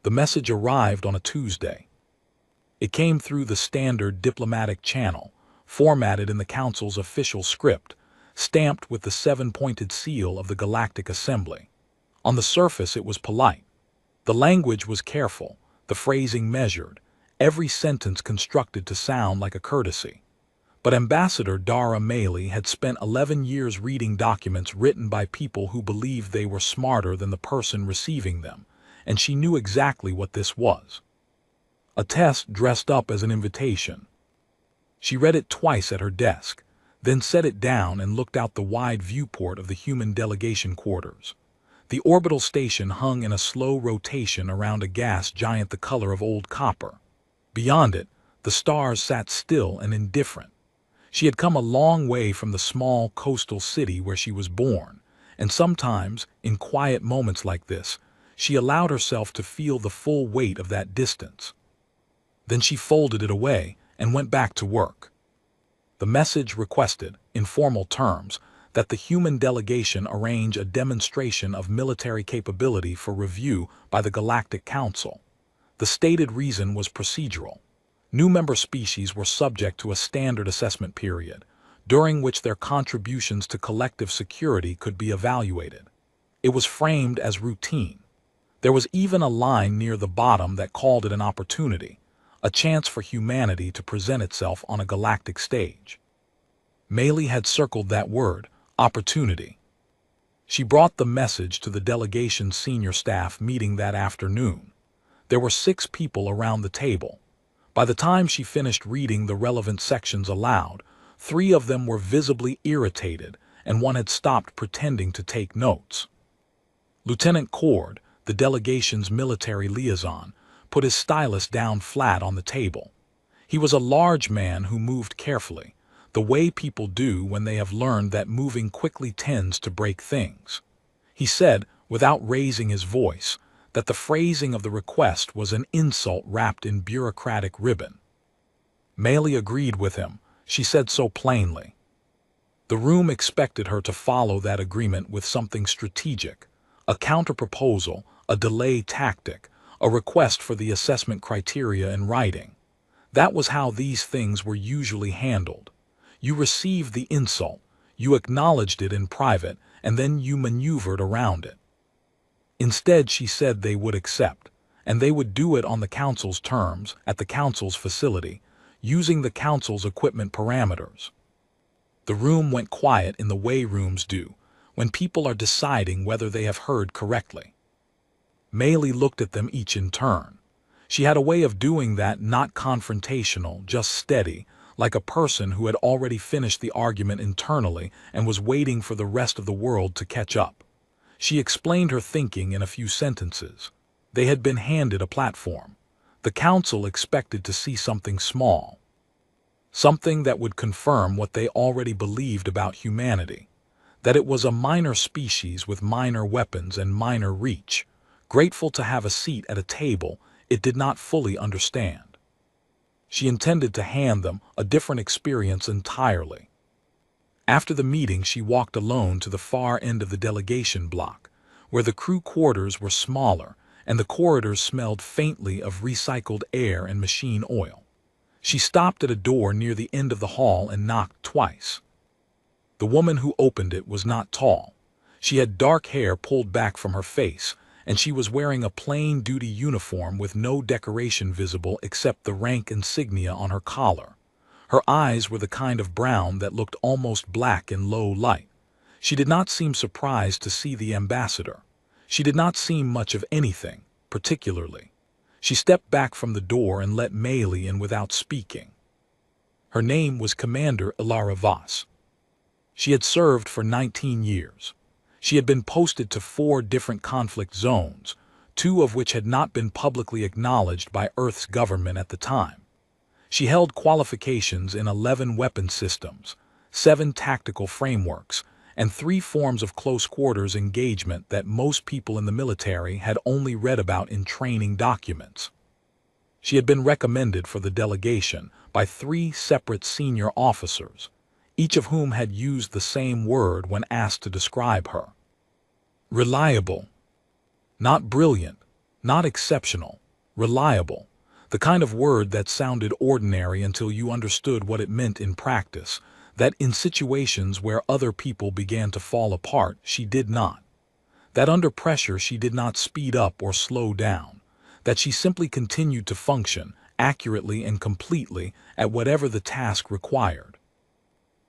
The message arrived on a Tuesday. It came through the standard diplomatic channel, formatted in the Council's official script, stamped with the seven-pointed seal of the Galactic Assembly. On the surface, it was polite. The language was careful, the phrasing measured, every sentence constructed to sound like a courtesy. But Ambassador Dara Maley had spent 11 years reading documents written by people who believed they were smarter than the person receiving them, and she knew exactly what this was. A test dressed up as an invitation. She read it twice at her desk, then set it down and looked out the wide viewport of the human delegation quarters. The orbital station hung in a slow rotation around a gas giant the color of old copper. Beyond it, the stars sat still and indifferent. She had come a long way from the small coastal city where she was born, and sometimes, in quiet moments like this, she allowed herself to feel the full weight of that distance. Then she folded it away and went back to work. The message requested, in formal terms, that the human delegation arrange a demonstration of military capability for review by the Galactic Council. The stated reason was procedural. New member species were subject to a standard assessment period, during which their contributions to collective security could be evaluated. It was framed as routine. There was even a line near the bottom that called it an opportunity, a chance for humanity to present itself on a galactic stage. Maley had circled that word, opportunity. She brought the message to the delegation's senior staff meeting that afternoon. There were 6 people around the table. By the time she finished reading the relevant sections aloud, 3 of them were visibly irritated, and one had stopped pretending to take notes. Lieutenant Cord, the delegation's military liaison, put his stylus down flat on the table. He was a large man who moved carefully, the way people do when they have learned that moving quickly tends to break things. He said, without raising his voice, that the phrasing of the request was an insult wrapped in bureaucratic ribbon. Maley agreed with him. She said so plainly. The room expected her to follow that agreement with something strategic, a counterproposal, a delay tactic, a request for the assessment criteria in writing. That was how these things were usually handled. You received the insult, you acknowledged it in private, and then you maneuvered around it. Instead, she said they would accept, and they would do it on the Council's terms, at the Council's facility, using the Council's equipment parameters. The room went quiet in the way rooms do, when people are deciding whether they have heard correctly. Maley looked at them each in turn. She had a way of doing that, not confrontational, just steady, like a person who had already finished the argument internally and was waiting for the rest of the world to catch up. She explained her thinking in a few sentences. They had been handed a platform. The Council expected to see something small. Something that would confirm what they already believed about humanity. That it was a minor species with minor weapons and minor reach, grateful to have a seat at a table it did not fully understand. She intended to hand them a different experience entirely. After the meeting, she walked alone to the far end of the delegation block, where the crew quarters were smaller and the corridors smelled faintly of recycled air and machine oil. She stopped at a door near the end of the hall and knocked twice. The woman who opened it was not tall. She had dark hair pulled back from her face, and she was wearing a plain duty uniform with no decoration visible except the rank insignia on her collar. Her eyes were the kind of brown that looked almost black in low light. She did not seem surprised to see the ambassador. She did not seem much of anything, particularly. She stepped back from the door and let Maley in without speaking. Her name was Commander Ilara Voss. She had served for 19 years. She had been posted to 4 different conflict zones, 2 of which had not been publicly acknowledged by Earth's government at the time. She held qualifications in 11 weapon systems, 7 tactical frameworks, and 3 forms of close quarters engagement that most people in the military had only read about in training documents. She had been recommended for the delegation by 3 separate senior officers, each of whom had used the same word when asked to describe her. Reliable. Not brilliant, Not exceptional, reliable, the kind of word that sounded ordinary until you understood what it meant in practice, that in situations where other people began to fall apart, she did not. That under pressure she did not speed up or slow down, that she simply continued to function, accurately and completely, at whatever the task required.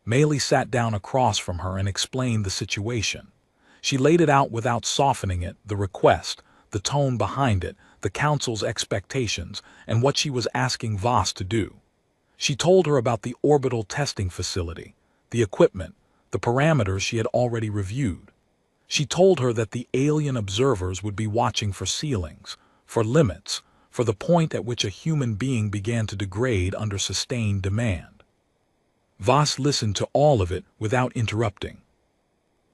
Maylee sat down across from her and explained the situation. She laid it out without softening it, the request, the tone behind it, the council's expectations, and what she was asking Voss to do. She told her about the orbital testing facility, the equipment, the parameters she had already reviewed. She told her that the alien observers would be watching for ceilings, for limits, for the point at which a human being began to degrade under sustained demand. Voss listened to all of it without interrupting.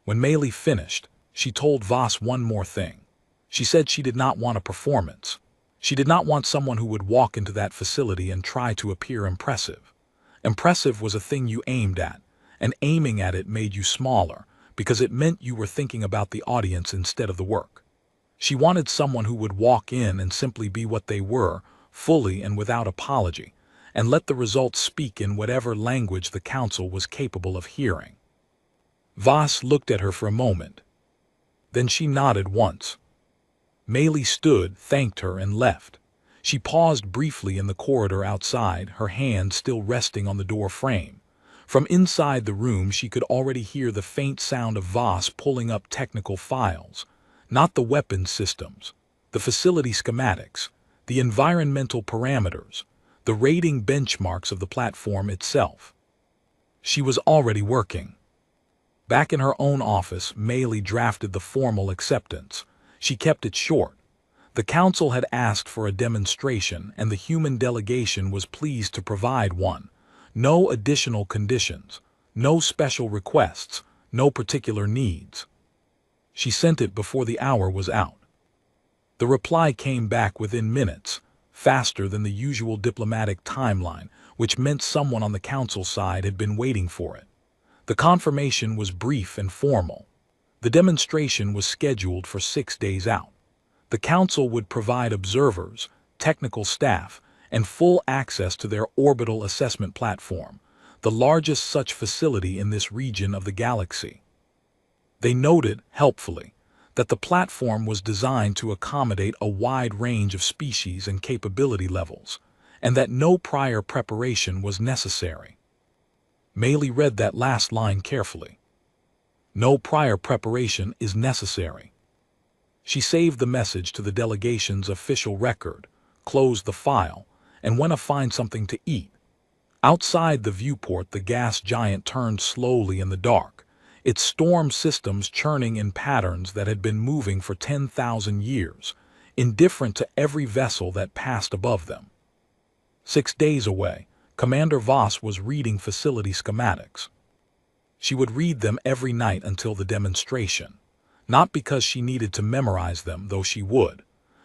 When Maylee finished, she told Voss one more thing. She said she did not want a performance. She did not want someone who would walk into that facility and try to appear impressive. Impressive was a thing you aimed at, and aiming at it made you smaller, because it meant you were thinking about the audience instead of the work. She wanted someone who would walk in and simply be what they were, fully and without apology, and let the results speak in whatever language the council was capable of hearing. Voss looked at her for a moment. Then she nodded once. Maylee stood, thanked her, and left. She paused briefly in the corridor outside, her hand still resting on the door frame. From inside the room she could already hear the faint sound of Voss pulling up technical files. Not the weapons systems, the facility schematics, the environmental parameters, the rating benchmarks of the platform itself. She was already working. Back in her own office, Maylee drafted the formal acceptance. She kept it short. The council had asked for a demonstration, and the human delegation was pleased to provide one. No additional conditions, no special requests, no particular needs. She sent it before the hour was out. The reply came back within minutes, faster than the usual diplomatic timeline, which meant someone on the council side had been waiting for it. The confirmation was brief and formal. The demonstration was scheduled for 6 days out. The council would provide observers, technical staff, and full access to their orbital assessment platform, the largest such facility in this region of the galaxy. They noted, helpfully, that the platform was designed to accommodate a wide range of species and capability levels, and that no prior preparation was necessary. Maylee read that last line carefully. No prior preparation is necessary. She saved the message to the delegation's official record, closed the file, and went to find something to eat. Outside the viewport, the gas giant turned slowly in the dark, its storm systems churning in patterns that had been moving for 10,000 years, indifferent to every vessel that passed above them. 6 days away, Commander Voss was reading facility schematics. She would read them every night until the demonstration, not because she needed to memorize them, though she would,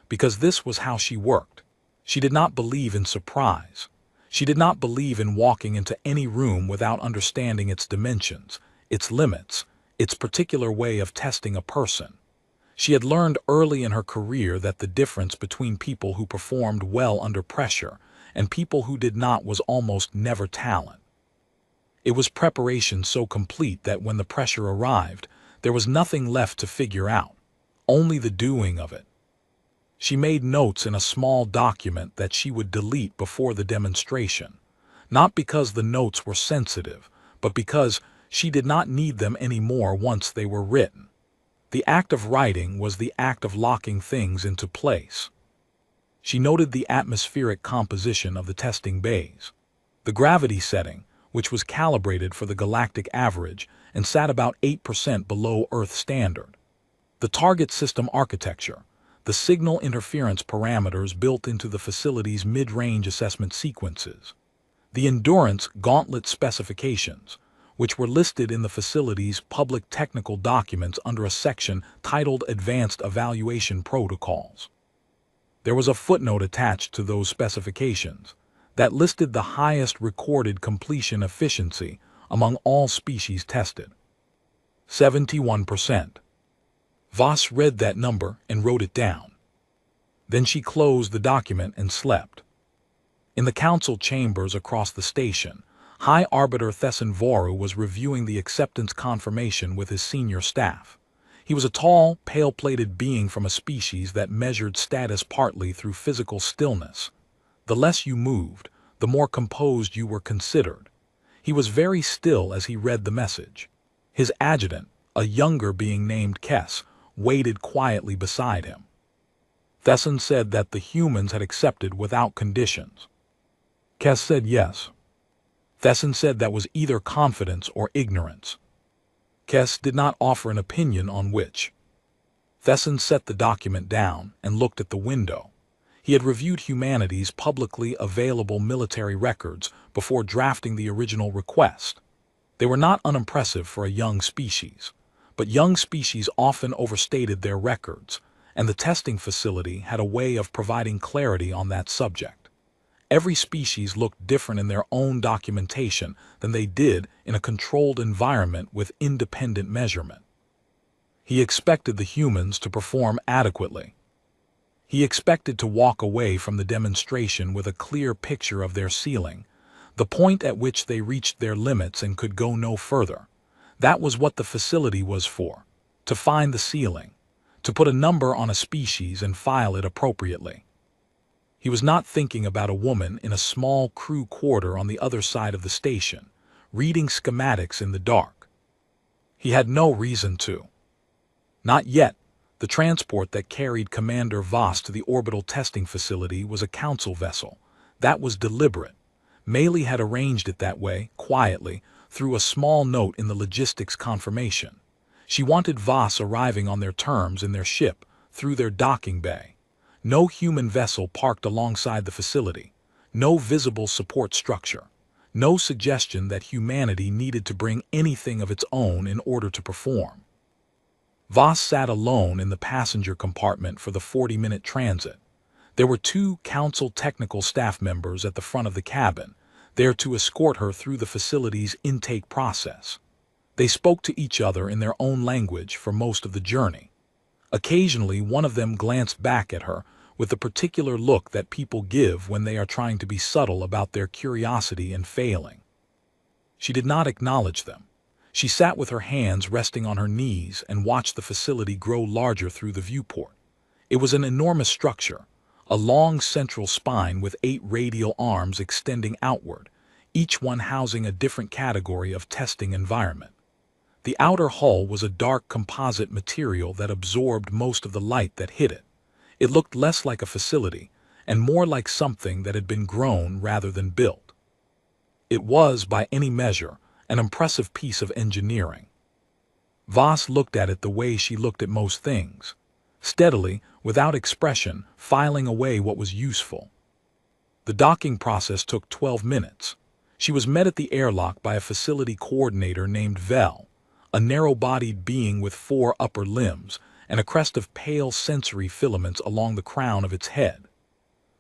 because this was how she worked. She did not believe in surprise. She did not believe in walking into any room without understanding its dimensions, its limits, its particular way of testing a person. She had learned early in her career that the difference between people who performed well under pressure and people who did not was almost never talent. It was preparation so complete that when the pressure arrived, there was nothing left to figure out, only the doing of it. She made notes in a small document that she would delete before the demonstration, not because the notes were sensitive, but because she did not need them anymore once they were written. The act of writing was the act of locking things into place. She noted the atmospheric composition of the testing bays, the gravity setting, which was calibrated for the galactic average and sat about 8% below Earth standard, the target system architecture, the signal interference parameters built into the facility's mid-range assessment sequences, the endurance gauntlet specifications, which were listed in the facility's public technical documents under a section titled Advanced Evaluation Protocols. There was a footnote attached to those specifications that listed the highest recorded completion efficiency among all species tested. 71%. Voss read that number and wrote it down. Then she closed the document and slept. In the council chambers across the station, High Arbiter Thesson Voru was reviewing the acceptance confirmation with his senior staff. He was a tall, pale-plated being from a species that measured status partly through physical stillness. The less you moved, the more composed you were considered. He was very still as he read the message. His adjutant, a younger being named Kess, waited quietly beside him. Thesson said that the humans had accepted without conditions. Kess said yes. Thesson said that was either confidence or ignorance. Kess did not offer an opinion on which. Thesson set the document down and looked at the window. He had reviewed humanity's publicly available military records before drafting the original request. They were not unimpressive for a young species, but young species often overstated their records, and the testing facility had a way of providing clarity on that subject. Every species looked different in their own documentation than they did in a controlled environment with independent measurement. He expected the humans to perform adequately. He expected to walk away from the demonstration with a clear picture of their ceiling, the point at which they reached their limits and could go no further. That was what the facility was for, to find the ceiling, to put a number on a species and file it appropriately. He was not thinking about a woman in a small crew quarter on the other side of the station, reading schematics in the dark. He had no reason to. Not yet. The transport that carried Commander Voss to the orbital testing facility was a council vessel. That was deliberate. Meili had arranged it that way, quietly, through a small note in the logistics confirmation. She wanted Voss arriving on their terms in their ship, through their docking bay. No human vessel parked alongside the facility. No visible support structure. No suggestion that humanity needed to bring anything of its own in order to perform. Voss sat alone in the passenger compartment for the 40-minute transit. There were 2 council technical staff members at the front of the cabin, there to escort her through the facility's intake process. They spoke to each other in their own language for most of the journey. Occasionally, one of them glanced back at her with the particular look that people give when they are trying to be subtle about their curiosity and failing. She did not acknowledge them. She sat with her hands resting on her knees and watched the facility grow larger through the viewport. It was an enormous structure, a long central spine with 8 radial arms extending outward, each one housing a different category of testing environment. The outer hull was a dark composite material that absorbed most of the light that hit it. It looked less like a facility and more like something that had been grown rather than built. It was, by any measure, an impressive piece of engineering. Voss looked at it the way she looked at most things, steadily, without expression, filing away what was useful. The docking process took 12 minutes. She was met at the airlock by a facility coordinator named Vel, a narrow-bodied being with 4 upper limbs and a crest of pale sensory filaments along the crown of its head.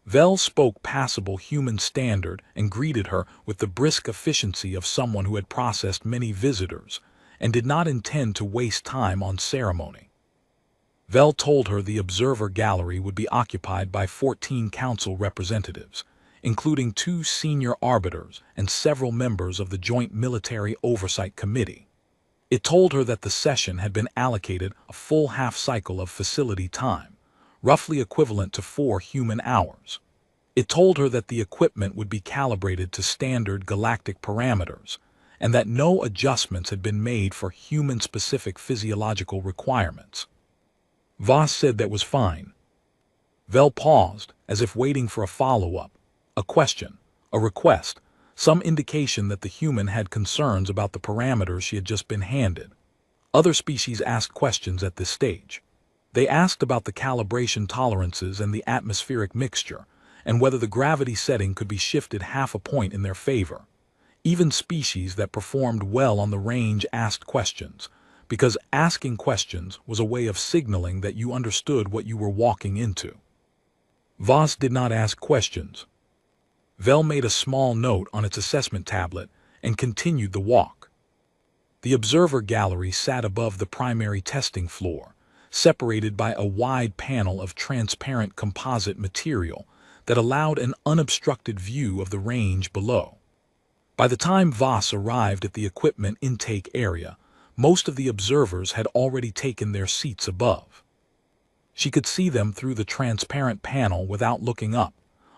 Vel spoke passable human standard and greeted her with the brisk efficiency of someone who had processed many visitors and did not intend to waste time on ceremony. Vel told her the observer gallery would be occupied by 14 council representatives, including 2 senior arbiters and several members of the Joint Military Oversight Committee. It told her that the session had been allocated a full half-cycle of facility time, roughly equivalent to 4 human hours. It told her that the equipment would be calibrated to standard galactic parameters, and that no adjustments had been made for human-specific physiological requirements. Voss said that was fine. Vel paused, as if waiting for a follow-up, a question, a request, some indication that the human had concerns about the parameters she had just been handed. Other species asked questions at this stage. They asked about the calibration tolerances and the atmospheric mixture, and whether the gravity setting could be shifted half a point in their favor. Even species that performed well on the range asked questions, because asking questions was a way of signaling that you understood what you were walking into. Voss did not ask questions. Vel made a small note on its assessment tablet and continued the walk. The observer gallery sat above the primary testing floor, separated by a wide panel of transparent composite material that allowed an unobstructed view of the range below. By the time Voss arrived at the equipment intake area, most of the observers had already taken their seats above. She could see them through the transparent panel without looking up,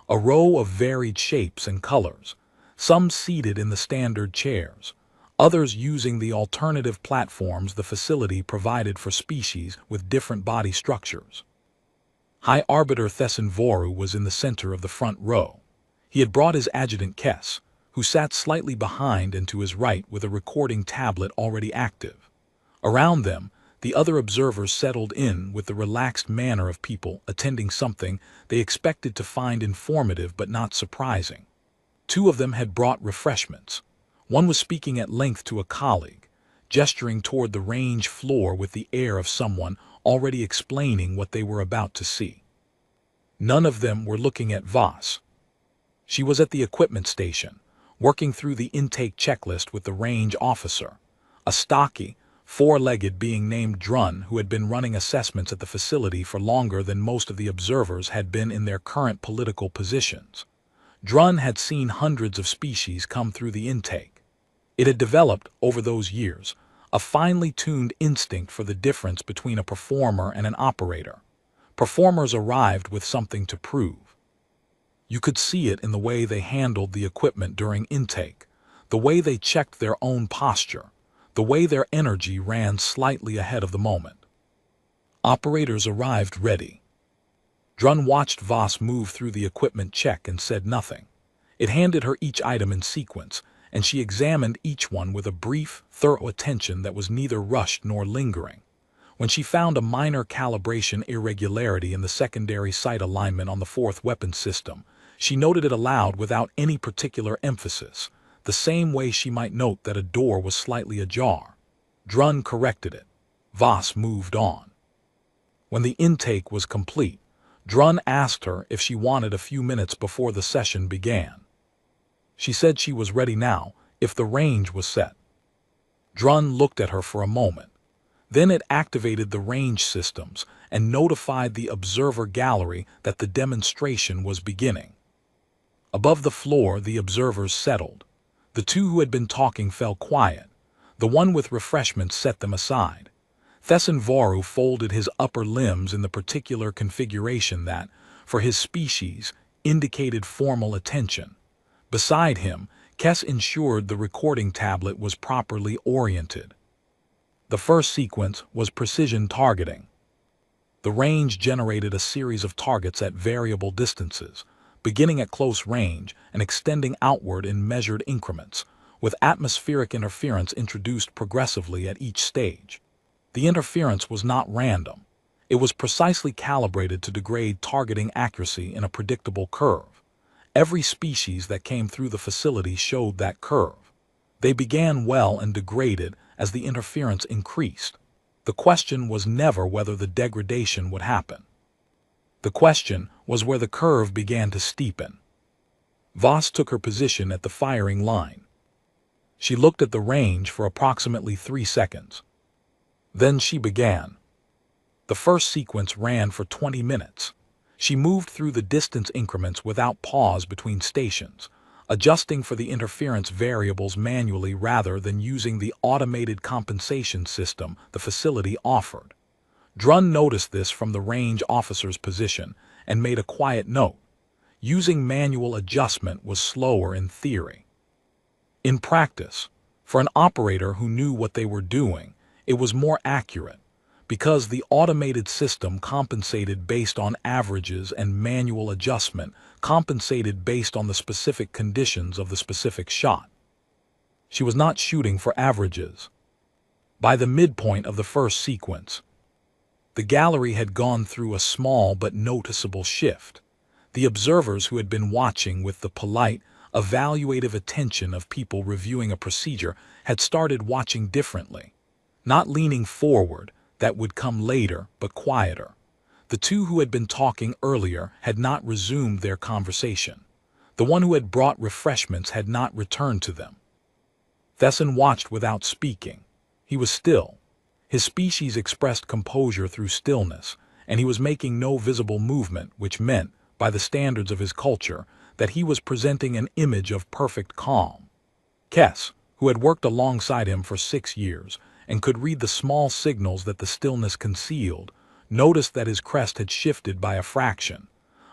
a row of varied shapes and colors, some seated in the standard chairs, others using the alternative platforms the facility provided for species with different body structures. High Arbiter Voru was in the center of the front row. He had brought his adjutant Kess, who sat slightly behind and to his right with a recording tablet already active. Around them, the other observers settled in with the relaxed manner of people attending something they expected to find informative but not surprising. Two of them had brought refreshments. One was speaking at length to a colleague, gesturing toward the range floor with the air of someone already explaining what they were about to see. None of them were looking at Voss. She was at the equipment station, working through the intake checklist with the range officer, a stocky, four-legged being named Drun who had been running assessments at the facility for longer than most of the observers had been in their current political positions. Drun had seen hundreds of species come through the intake. It had developed, over those years, a finely tuned instinct for the difference between a performer and an operator. Performers arrived with something to prove. You could see it in the way they handled the equipment during intake, the way they checked their own posture, the way their energy ran slightly ahead of the moment. Operators arrived ready. Drun watched Voss move through the equipment check and said nothing. It handed her each item in sequence, and she examined each one with a brief, thorough attention that was neither rushed nor lingering. When she found a minor calibration irregularity in the secondary sight alignment on the fourth weapon system, she noted it aloud without any particular emphasis, the same way she might note that a door was slightly ajar. Drun corrected it. Voss moved on. When the intake was complete, Drun asked her if she wanted a few minutes before the session began. She said she was ready now, if the range was set. Drun looked at her for a moment. Then it activated the range systems and notified the observer gallery that the demonstration was beginning. Above the floor, the observers settled. The two who had been talking fell quiet. The one with refreshments set them aside. Voru folded his upper limbs in the particular configuration that, for his species, indicated formal attention. Beside him, Kess ensured the recording tablet was properly oriented. The first sequence was precision targeting. The range generated a series of targets at variable distances, beginning at close range and extending outward in measured increments, with atmospheric interference introduced progressively at each stage. The interference was not random. It was precisely calibrated to degrade targeting accuracy in a predictable curve. Every species that came through the facility showed that curve. They began well and degraded as the interference increased. The question was never whether the degradation would happen. The question was where the curve began to steepen. Voss took her position at the firing line. She looked at the range for approximately 3 seconds. Then she began. The first sequence ran for 20 minutes. She moved through the distance increments without pause between stations, adjusting for the interference variables manually rather than using the automated compensation system the facility offered. Drun noticed this from the range officer's position and made a quiet note. Using manual adjustment was slower in theory. In practice, for an operator who knew what they were doing, it was more accurate, because the automated system compensated based on averages and manual adjustment compensated based on the specific conditions of the specific shot. She was not shooting for averages. By the midpoint of the first sequence, the gallery had gone through a small but noticeable shift. The observers who had been watching with the polite, evaluative attention of people reviewing a procedure had started watching differently, not leaning forward, that would come later, but quieter. The two who had been talking earlier had not resumed their conversation. The one who had brought refreshments had not returned to them. Thesson watched without speaking. He was still. His species expressed composure through stillness, and he was making no visible movement, which meant, by the standards of his culture, that he was presenting an image of perfect calm. Kess, who had worked alongside him for 6 years and could read the small signals that the stillness concealed, noticed that his crest had shifted by a fraction,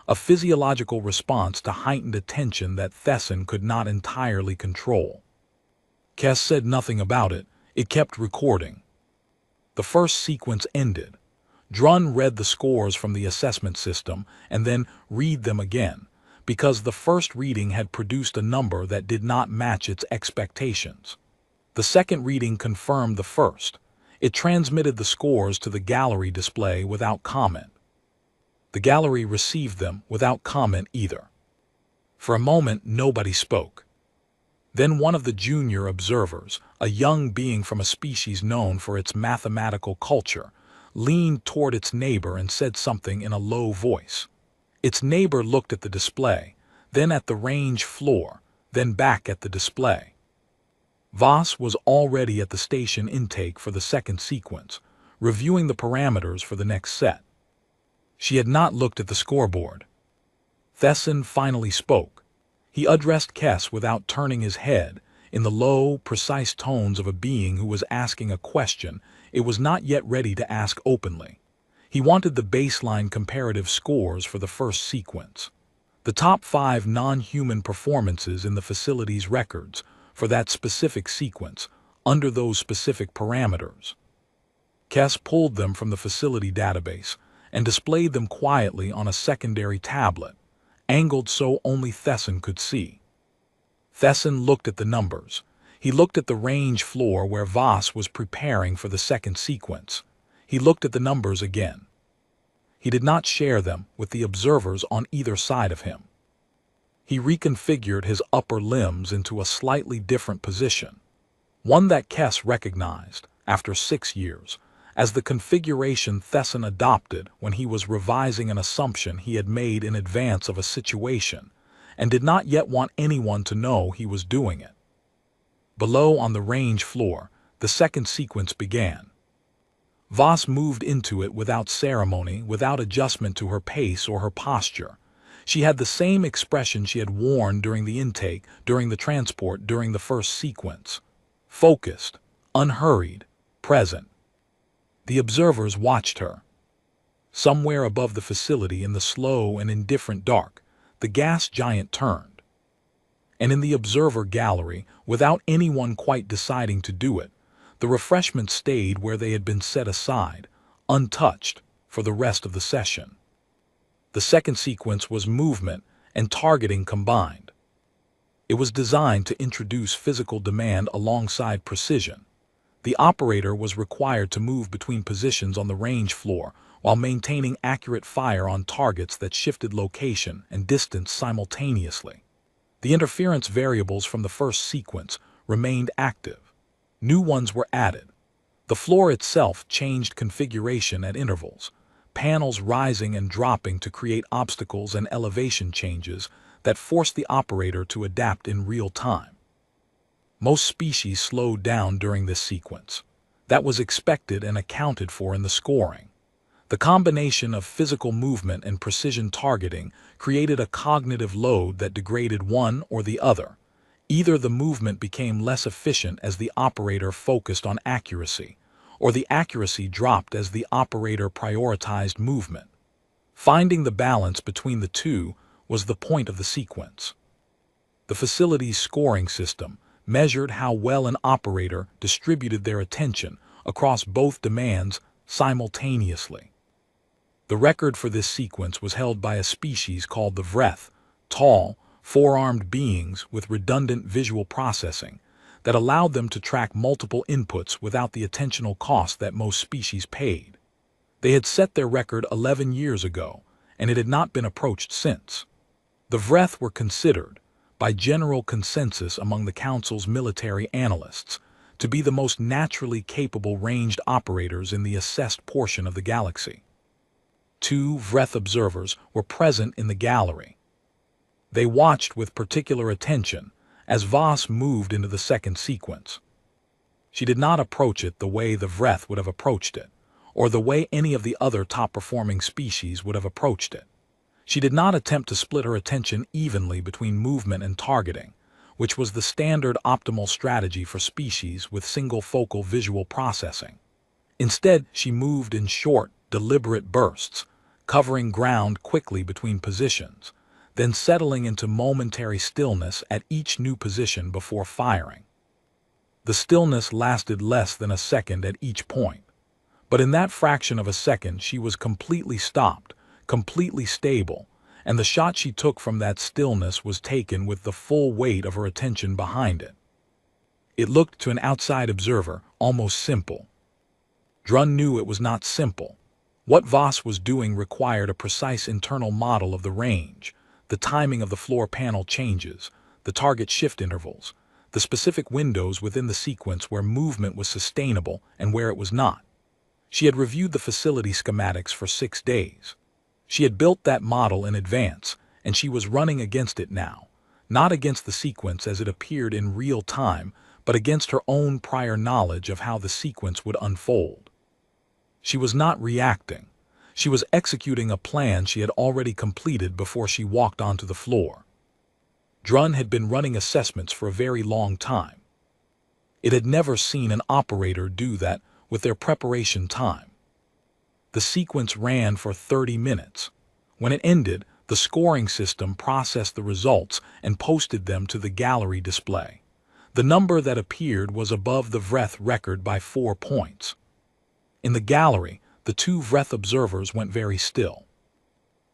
a physiological response to heightened attention that Thesson could not entirely control. Kess said nothing about it. It kept recording. The first sequence ended. Drun read the scores from the assessment system and then read them again, because the first reading had produced a number that did not match its expectations. The second reading confirmed the first. It transmitted the scores to the gallery display without comment. The gallery received them without comment either. For a moment, nobody spoke. Then one of the junior observers, a young being from a species known for its mathematical culture, leaned toward its neighbor and said something in a low voice. Its neighbor looked at the display, then at the range floor, then back at the display. Voss was already at the station intake for the second sequence, reviewing the parameters for the next set. She had not looked at the scoreboard. Thesson finally spoke. He addressed Kess without turning his head, in the low, precise tones of a being who was asking a question it was not yet ready to ask openly. He wanted the baseline comparative scores for the first sequence, the top 5 non-human performances in the facility's records for that specific sequence, under those specific parameters. Kess pulled them from the facility database and displayed them quietly on a secondary tablet, angled so only Thesson could see. Thesson looked at the numbers. He looked at the range floor where Voss was preparing for the second sequence. He looked at the numbers again. He did not share them with the observers on either side of him. He reconfigured his upper limbs into a slightly different position, one that Kess recognized, after 6 years, as the configuration Thesson adopted when he was revising an assumption he had made in advance of a situation and did not yet want anyone to know he was doing it. Below on the range floor, the second sequence began. Voss moved into it without ceremony, without adjustment to her pace or her posture. She had the same expression she had worn during the intake, during the transport, during the first sequence. Focused, unhurried, present. The observers watched her. Somewhere above the facility in the slow and indifferent dark, the gas giant turned. And in the observer gallery, without anyone quite deciding to do it, the refreshments stayed where they had been set aside, untouched, for the rest of the session. The second sequence was movement and targeting combined. It was designed to introduce physical demand alongside precision. The operator was required to move between positions on the range floor while maintaining accurate fire on targets that shifted location and distance simultaneously. The interference variables from the first sequence remained active. New ones were added. The floor itself changed configuration at intervals, panels rising and dropping to create obstacles and elevation changes that forced the operator to adapt in real time. Most species slowed down during this sequence. That was expected and accounted for in the scoring. The combination of physical movement and precision targeting created a cognitive load that degraded one or the other. Either the movement became less efficient as the operator focused on accuracy, or the accuracy dropped as the operator prioritized movement. Finding the balance between the two was the point of the sequence. The facility's scoring system measured how well an operator distributed their attention across both demands simultaneously. The record for this sequence was held by a species called the Vreth, tall, four-armed beings with redundant visual processing that allowed them to track multiple inputs without the attentional cost that most species paid. They had set their record 11 years ago, and it had not been approached since. The Vreth were considered, by general consensus among the Council's military analysts, to be the most naturally capable ranged operators in the assessed portion of the galaxy. 2 Vreth observers were present in the gallery. They watched with particular attention as Voss moved into the second sequence. She did not approach it the way the Vreth would have approached it, or the way any of the other top-performing species would have approached it. She did not attempt to split her attention evenly between movement and targeting, which was the standard optimal strategy for species with single-focal visual processing. Instead, she moved in short, deliberate bursts, covering ground quickly between positions, then settling into momentary stillness at each new position before firing. The stillness lasted less than a second at each point, but in that fraction of a second she was completely stopped, completely stable, and the shot she took from that stillness was taken with the full weight of her attention behind it. It looked to an outside observer almost simple. Drun knew it was not simple. What Voss was doing required a precise internal model of the range, the timing of the floor panel changes, the target shift intervals, the specific windows within the sequence where movement was sustainable and where it was not. She had reviewed the facility schematics for 6 days. She had built that model in advance, and she was running against it now, not against the sequence as it appeared in real time, but against her own prior knowledge of how the sequence would unfold. She was not reacting. She was executing a plan she had already completed before she walked onto the floor. Drun had been running assessments for a very long time. It had never seen an operator do that with their preparation time. The sequence ran for 30 minutes. When it ended, the scoring system processed the results and posted them to the gallery display. The number that appeared was above the Vreth record by 4 points. In the gallery, the 2 Vreth observers went very still.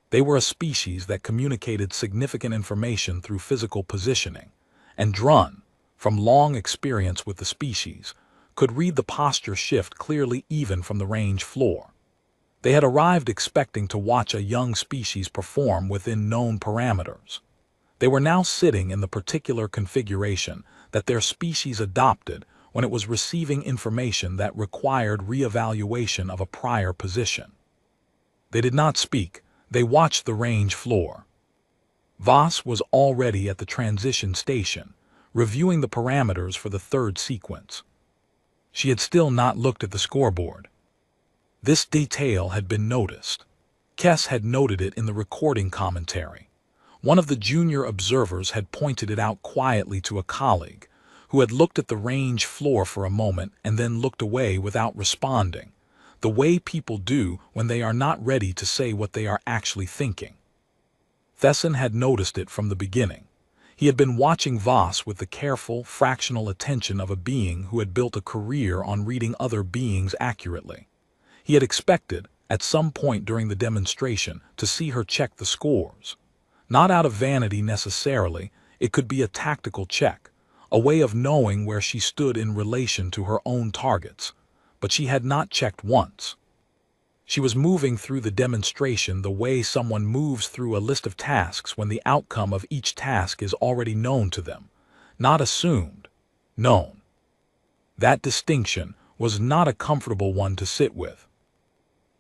They were a species that communicated significant information through physical positioning, and Drun, from long experience with the species, could read the posture shift clearly even from the range floor. They had arrived expecting to watch a young species perform within known parameters. They were now sitting in the particular configuration that their species adopted when it was receiving information that required reevaluation of a prior position. They did not speak. They watched the range floor. Voss was already at the transition station, reviewing the parameters for the 3rd sequence. She had still not looked at the scoreboard. This detail had been noticed. Kess had noted it in the recording commentary. One of the junior observers had pointed it out quietly to a colleague, who had looked at the range floor for a moment and then looked away without responding, the way people do when they are not ready to say what they are actually thinking. Thesson had noticed it from the beginning. He had been watching Voss with the careful, fractional attention of a being who had built a career on reading other beings accurately. He had expected, at some point during the demonstration, to see her check the scores. Not out of vanity necessarily, it could be a tactical check, a way of knowing where she stood in relation to her own targets, but she had not checked once. She was moving through the demonstration the way someone moves through a list of tasks when the outcome of each task is already known to them, not assumed, known. That distinction was not a comfortable one to sit with.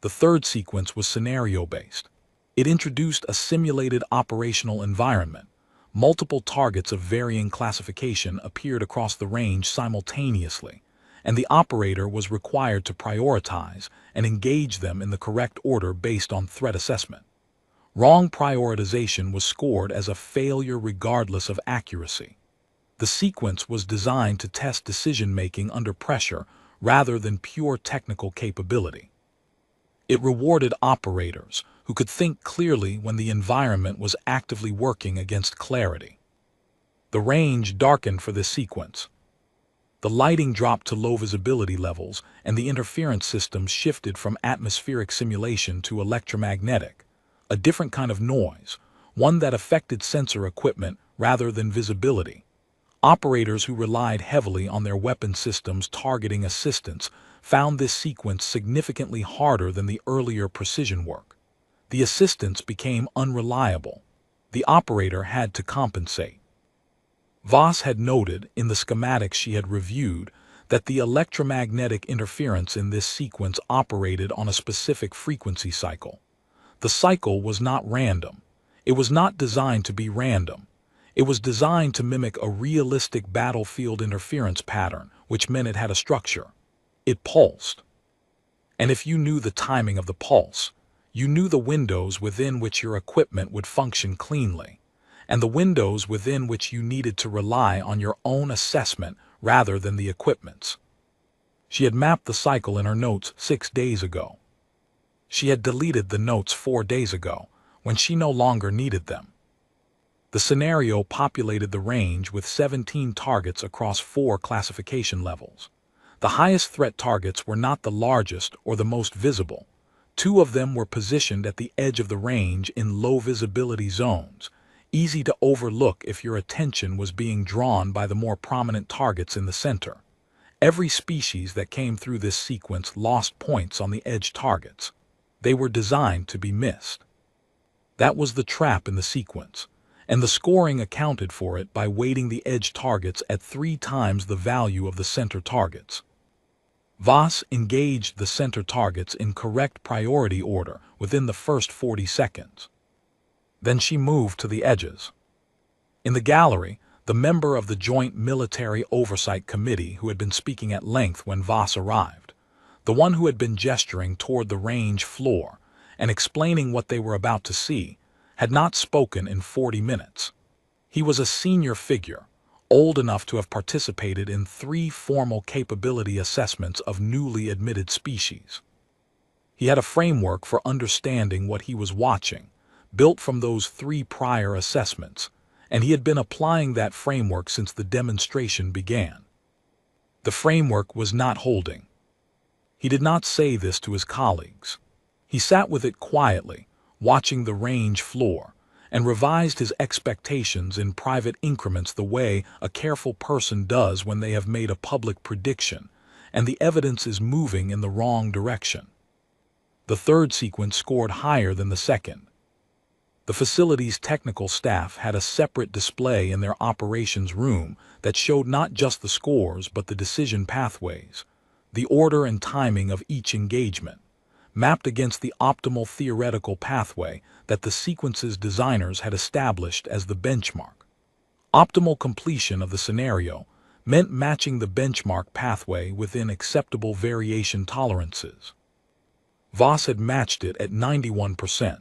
The 3rd sequence was scenario-based. It introduced a simulated operational environment. Multiple targets of varying classification appeared across the range simultaneously, and the operator was required to prioritize and engage them in the correct order based on threat assessment. Wrong prioritization was scored as a failure regardless of accuracy. The sequence was designed to test decision-making under pressure rather than pure technical capability. It rewarded operators who could think clearly when the environment was actively working against clarity. The range darkened for this sequence. The lighting dropped to low visibility levels, and the interference systems shifted from atmospheric simulation to electromagnetic, a different kind of noise, one that affected sensor equipment rather than visibility. Operators who relied heavily on their weapon systems targeting assistance found this sequence significantly harder than the earlier precision work. The assistance became unreliable. The operator had to compensate. Voss had noted in the schematics she had reviewed that the electromagnetic interference in this sequence operated on a specific frequency cycle. The cycle was not random. It was not designed to be random. It was designed to mimic a realistic battlefield interference pattern which meant it had a structure. It pulsed. And if you knew the timing of the pulse, you knew the windows within which your equipment would function cleanly, and the windows within which you needed to rely on your own assessment rather than the equipment's. She had mapped the cycle in her notes 6 days ago. She had deleted the notes 4 days ago, when she no longer needed them. The scenario populated the range with 17 targets across 4 classification levels. The highest threat targets were not the largest or the most visible. 2 of them were positioned at the edge of the range in low visibility zones, easy to overlook if your attention was being drawn by the more prominent targets in the center. Every species that came through this sequence lost points on the edge targets. They were designed to be missed. That was the trap in the sequence, and the scoring accounted for it by weighting the edge targets at 3 times the value of the center targets. Voss engaged the center targets in correct priority order within the first 40 seconds. Then she moved to the edges. In the gallery, the member of the Joint Military Oversight Committee who had been speaking at length when Voss arrived, the one who had been gesturing toward the range floor and explaining what they were about to see, had not spoken in 40 minutes. He was a senior figure, old enough to have participated in 3 formal capability assessments of newly admitted species. He had a framework for understanding what he was watching, built from those 3 prior assessments, and he had been applying that framework since the demonstration began. The framework was not holding. He did not say this to his colleagues. He sat with it quietly, watching the range floor, and revised his expectations in private increments the way a careful person does when they have made a public prediction, and the evidence is moving in the wrong direction. The third sequence scored higher than the second. The facility's technical staff had a separate display in their operations room that showed not just the scores but the decision pathways, the order and timing of each engagement, mapped against the optimal theoretical pathway that the sequence's designers had established as the benchmark. Optimal completion of the scenario meant matching the benchmark pathway within acceptable variation tolerances. Voss had matched it at 91%.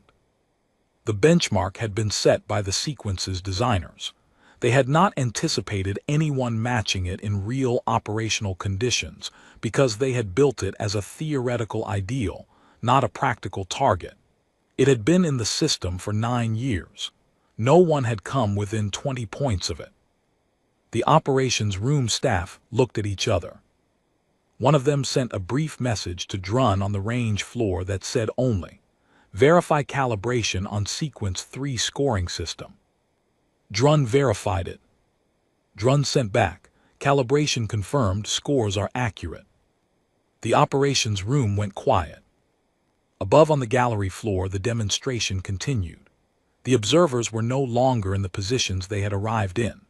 The benchmark had been set by the sequence's designers. They had not anticipated anyone matching it in real operational conditions because they had built it as a theoretical ideal, not a practical target. It had been in the system for 9 years. No one had come within 20 points of it. The operations room staff looked at each other. One of them sent a brief message to Drun on the range floor that said only, "Verify calibration on sequence 3 scoring system." Drun verified it. Drun sent back, "Calibration confirmed, scores are accurate." The operations room went quiet. Above on the gallery floor, the demonstration continued. The observers were no longer in the positions they had arrived in.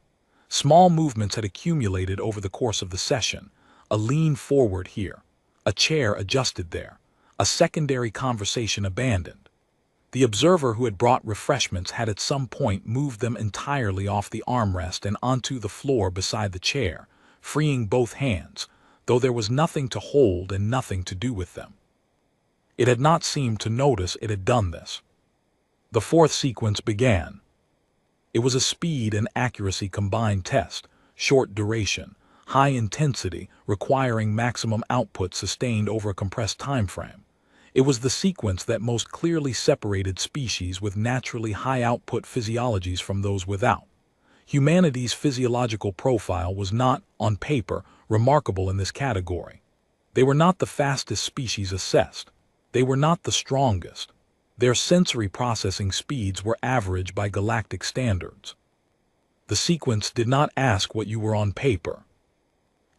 Small movements had accumulated over the course of the session, a lean forward here, a chair adjusted there, a secondary conversation abandoned. The observer who had brought refreshments had at some point moved them entirely off the armrest and onto the floor beside the chair, freeing both hands, though there was nothing to hold and nothing to do with them. It had not seemed to notice it had done this. The fourth sequence began. It was a speed and accuracy combined test, short duration, high intensity, requiring maximum output sustained over a compressed time frame. It was the sequence that most clearly separated species with naturally high output physiologies from those without. Humanity's physiological profile was not, on paper, remarkable in this category. They were not the fastest species assessed. They were not the strongest. Their sensory processing speeds were average by galactic standards. The sequence did not ask what you were on paper.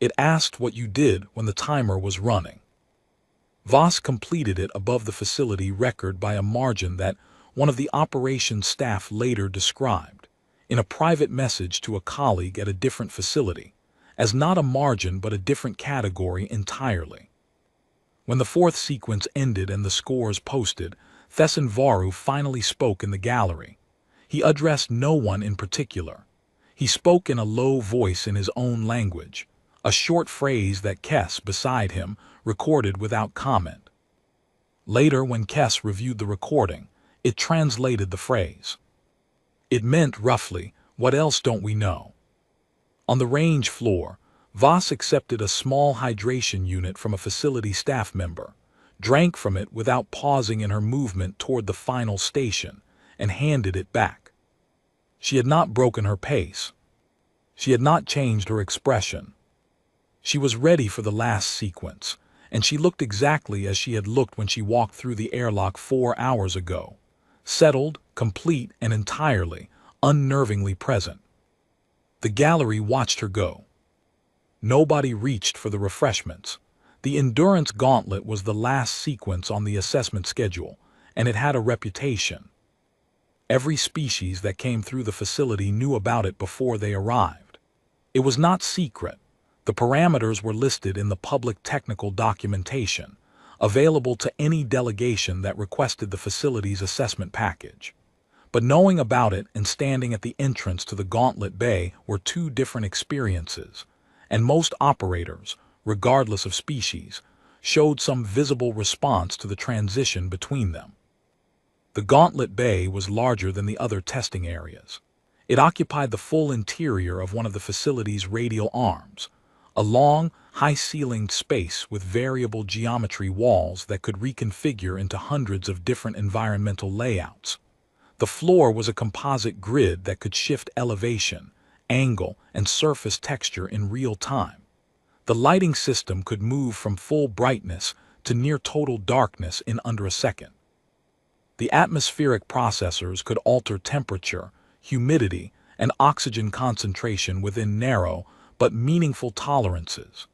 It asked what you did when the timer was running. Voss completed it above the facility record by a margin that one of the operations staff later described, in a private message to a colleague at a different facility, as not a margin but a different category entirely. When the fourth sequence ended and the scores posted, Thesson Varu finally spoke in the gallery. He addressed no one in particular. He spoke in a low voice in his own language, a short phrase that Kess, beside him, recorded without comment. Later, when Kess reviewed the recording, it translated the phrase. It meant, roughly, "What else don't we know?" On the range floor, Voss accepted a small hydration unit from a facility staff member, drank from it without pausing in her movement toward the final station, and handed it back. She had not broken her pace. She had not changed her expression. She was ready for the last sequence, and she looked exactly as she had looked when she walked through the airlock 4 hours ago, settled, complete, and entirely, unnervingly present. The gallery watched her go. Nobody reached for the refreshments. The endurance gauntlet was the last sequence on the assessment schedule, and it had a reputation. Every species that came through the facility knew about it before they arrived. It was not secret. The parameters were listed in the public technical documentation, available to any delegation that requested the facility's assessment package. But knowing about it and standing at the entrance to the Gauntlet Bay were two different experiences, and most operators, regardless of species, showed some visible response to the transition between them. The Gauntlet Bay was larger than the other testing areas. It occupied the full interior of one of the facility's radial arms, a long, high-ceilinged space with variable geometry walls that could reconfigure into hundreds of different environmental layouts. The floor was a composite grid that could shift elevation, angle, and surface texture in real time. The lighting system could move from full brightness to near total darkness in under a second. The atmospheric processors could alter temperature, humidity, and oxygen concentration within narrow but meaningful tolerances.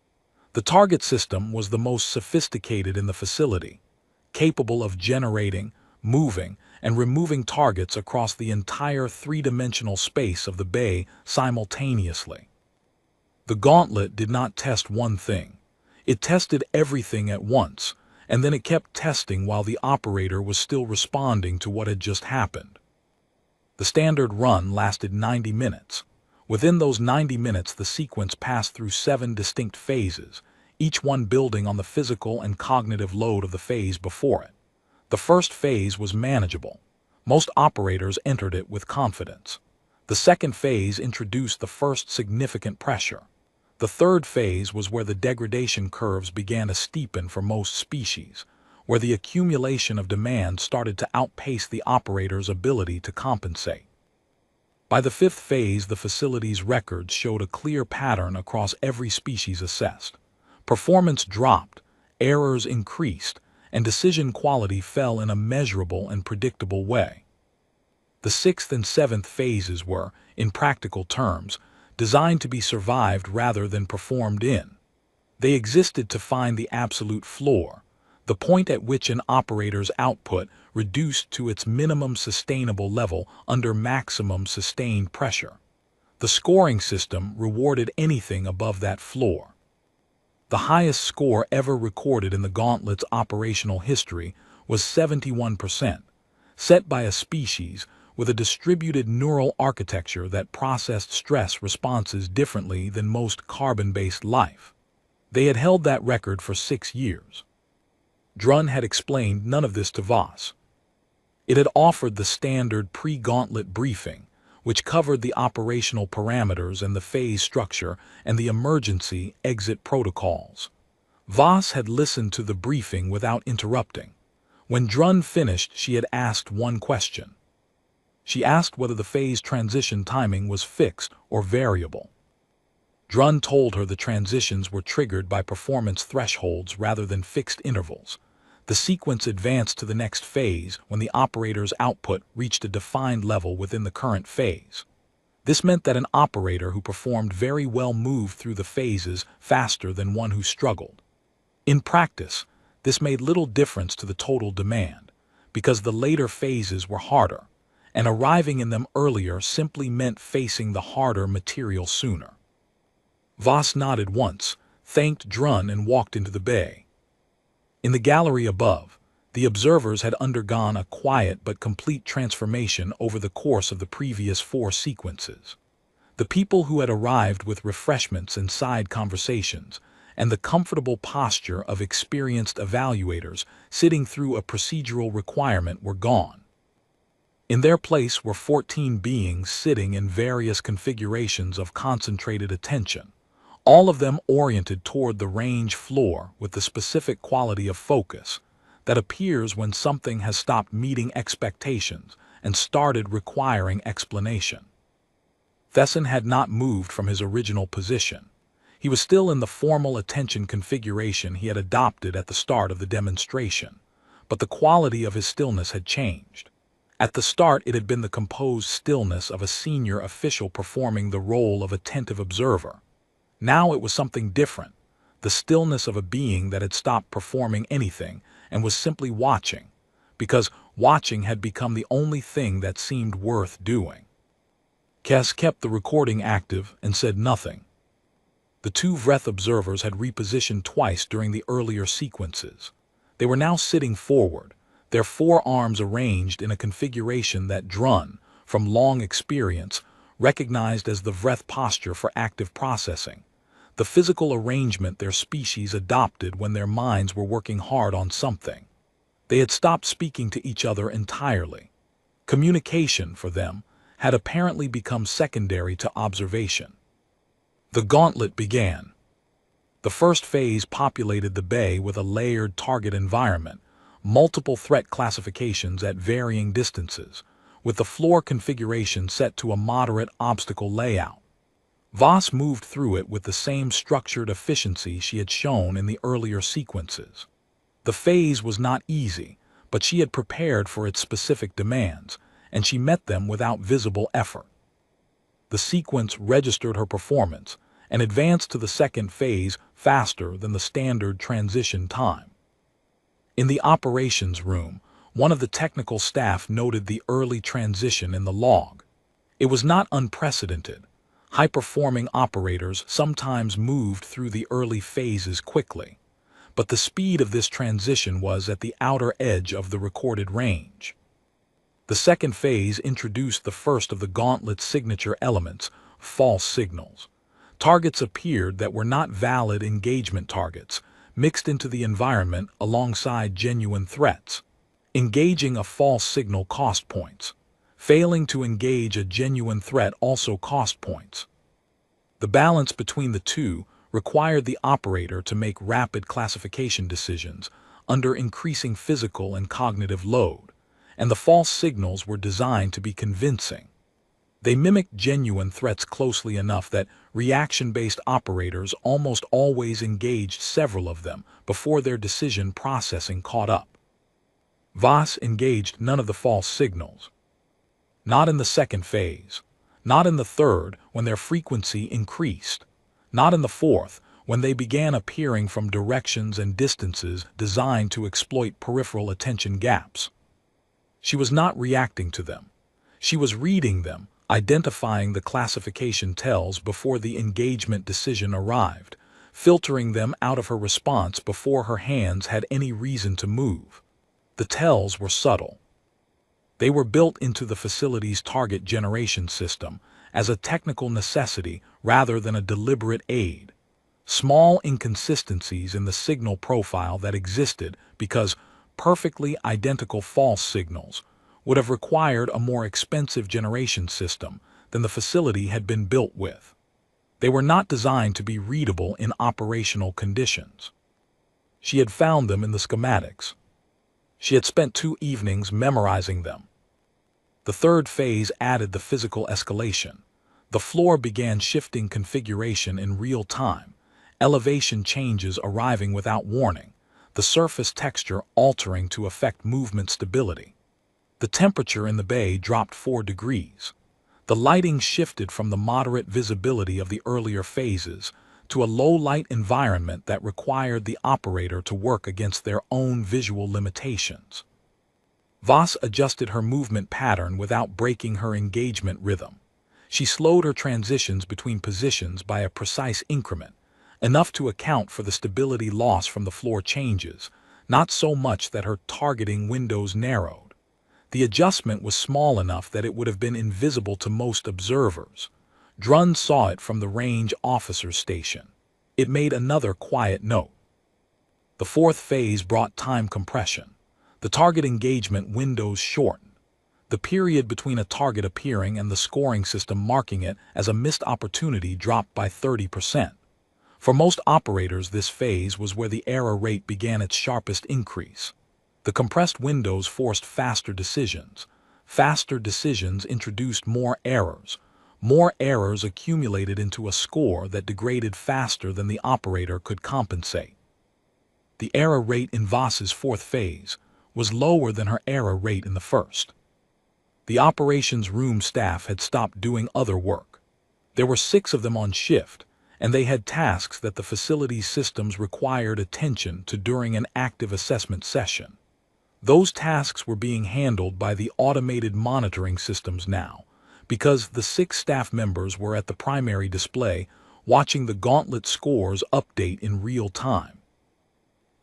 The target system was the most sophisticated in the facility, capable of generating, moving, and removing targets across the entire three-dimensional space of the bay simultaneously. The gauntlet did not test one thing. It tested everything at once, and then it kept testing while the operator was still responding to what had just happened. The standard run lasted 90 minutes. Within those 90 minutes, the sequence passed through 7 distinct phases, each one building on the physical and cognitive load of the phase before it. The first phase was manageable. Most operators entered it with confidence. The second phase introduced the first significant pressure. The third phase was where the degradation curves began to steepen for most species, where the accumulation of demand started to outpace the operator's ability to compensate. By the 5th phase, the facility's records showed a clear pattern across every species assessed. Performance dropped, errors increased, and decision quality fell in a measurable and predictable way. The 6th and 7th phases were, in practical terms, designed to be survived rather than performed in. They existed to find the absolute floor, the point at which an operator's output reduced to its minimum sustainable level under maximum sustained pressure. The scoring system rewarded anything above that floor. The highest score ever recorded in the Gauntlet's operational history was 71%, set by a species with a distributed neural architecture that processed stress responses differently than most carbon-based life. They had held that record for 6 years. Drun had explained none of this to Voss. It had offered the standard pre-Gauntlet briefing, which covered the operational parameters and the phase structure and the emergency exit protocols. Voss had listened to the briefing without interrupting. When Drun finished, she had asked one question. She asked whether the phase transition timing was fixed or variable. Drun told her the transitions were triggered by performance thresholds rather than fixed intervals. The sequence advanced to the next phase when the operator's output reached a defined level within the current phase. This meant that an operator who performed very well moved through the phases faster than one who struggled. In practice, this made little difference to the total demand, because the later phases were harder, and arriving in them earlier simply meant facing the harder material sooner. Voss nodded once, thanked Drun, and walked into the bay. In the gallery above, the observers had undergone a quiet but complete transformation over the course of the previous 4 sequences. The people who had arrived with refreshments and side conversations, and the comfortable posture of experienced evaluators sitting through a procedural requirement were gone. In their place were 14 beings sitting in various configurations of concentrated attention, all of them oriented toward the range floor with the specific quality of focus that appears when something has stopped meeting expectations and started requiring explanation. Thesson had not moved from his original position. He was still in the formal attention configuration he had adopted at the start of the demonstration, but the quality of his stillness had changed. At the start, it had been the composed stillness of a senior official performing the role of attentive observer. Now it was something different, the stillness of a being that had stopped performing anything and was simply watching, because watching had become the only thing that seemed worth doing. Kes kept the recording active and said nothing. The two Vreth observers had repositioned twice during the earlier sequences. They were now sitting forward, their forearms arranged in a configuration that Drun, from long experience, recognized as the Vreth posture for active processing, the physical arrangement their species adopted when their minds were working hard on something. They had stopped speaking to each other entirely. Communication, for them, had apparently become secondary to observation. The gauntlet began. The first phase populated the bay with a layered target environment, multiple threat classifications at varying distances, with the floor configuration set to a moderate obstacle layout. Voss moved through it with the same structured efficiency she had shown in the earlier sequences. The phase was not easy, but she had prepared for its specific demands, and she met them without visible effort. The sequence registered her performance and advanced to the second phase faster than the standard transition time. In the operations room, one of the technical staff noted the early transition in the log. It was not unprecedented. High-performing operators sometimes moved through the early phases quickly, but the speed of this transition was at the outer edge of the recorded range. The second phase introduced the first of the gauntlet's signature elements, false signals. Targets appeared that were not valid engagement targets, mixed into the environment alongside genuine threats. Engaging a false signal cost points. Failing to engage a genuine threat also cost points. The balance between the two required the operator to make rapid classification decisions under increasing physical and cognitive load, and the false signals were designed to be convincing. They mimicked genuine threats closely enough that reaction-based operators almost always engaged several of them before their decision processing caught up. Voss engaged none of the false signals. Not in the second phase, not in the third when their frequency increased, not in the fourth when they began appearing from directions and distances designed to exploit peripheral attention gaps. She was not reacting to them. She was reading them, identifying the classification tells before the engagement decision arrived, filtering them out of her response before her hands had any reason to move. The tells were subtle. They were built into the facility's target generation system as a technical necessity rather than a deliberate aid. Small inconsistencies in the signal profile that existed because perfectly identical false signals would have required a more expensive generation system than the facility had been built with. They were not designed to be readable in operational conditions. She had found them in the schematics. She had spent 2 evenings memorizing them. The third phase added the physical escalation. The floor began shifting configuration in real time, elevation changes arriving without warning, the surface texture altering to affect movement stability. The temperature in the bay dropped 4 degrees. The lighting shifted from the moderate visibility of the earlier phases to a low-light environment that required the operator to work against their own visual limitations. Voss adjusted her movement pattern without breaking her engagement rhythm. She slowed her transitions between positions by a precise increment, enough to account for the stability loss from the floor changes, not so much that her targeting windows narrowed. The adjustment was small enough that it would have been invisible to most observers. Drun saw it from the range officer's station. It made another quiet note. The fourth phase brought time compression. The target engagement windows shortened. The period between a target appearing and the scoring system marking it as a missed opportunity dropped by 30%. For most operators, this phase was where the error rate began its sharpest increase. The compressed windows forced faster decisions. Faster decisions introduced more errors. More errors accumulated into a score that degraded faster than the operator could compensate. The error rate in Voss's fourth phase was lower than her error rate in the first. The operations room staff had stopped doing other work. There were 6 of them on shift, and they had tasks that the facility's systems required attention to during an active assessment session. Those tasks were being handled by the automated monitoring systems now, because the 6 staff members were at the primary display watching the gauntlet scores update in real time.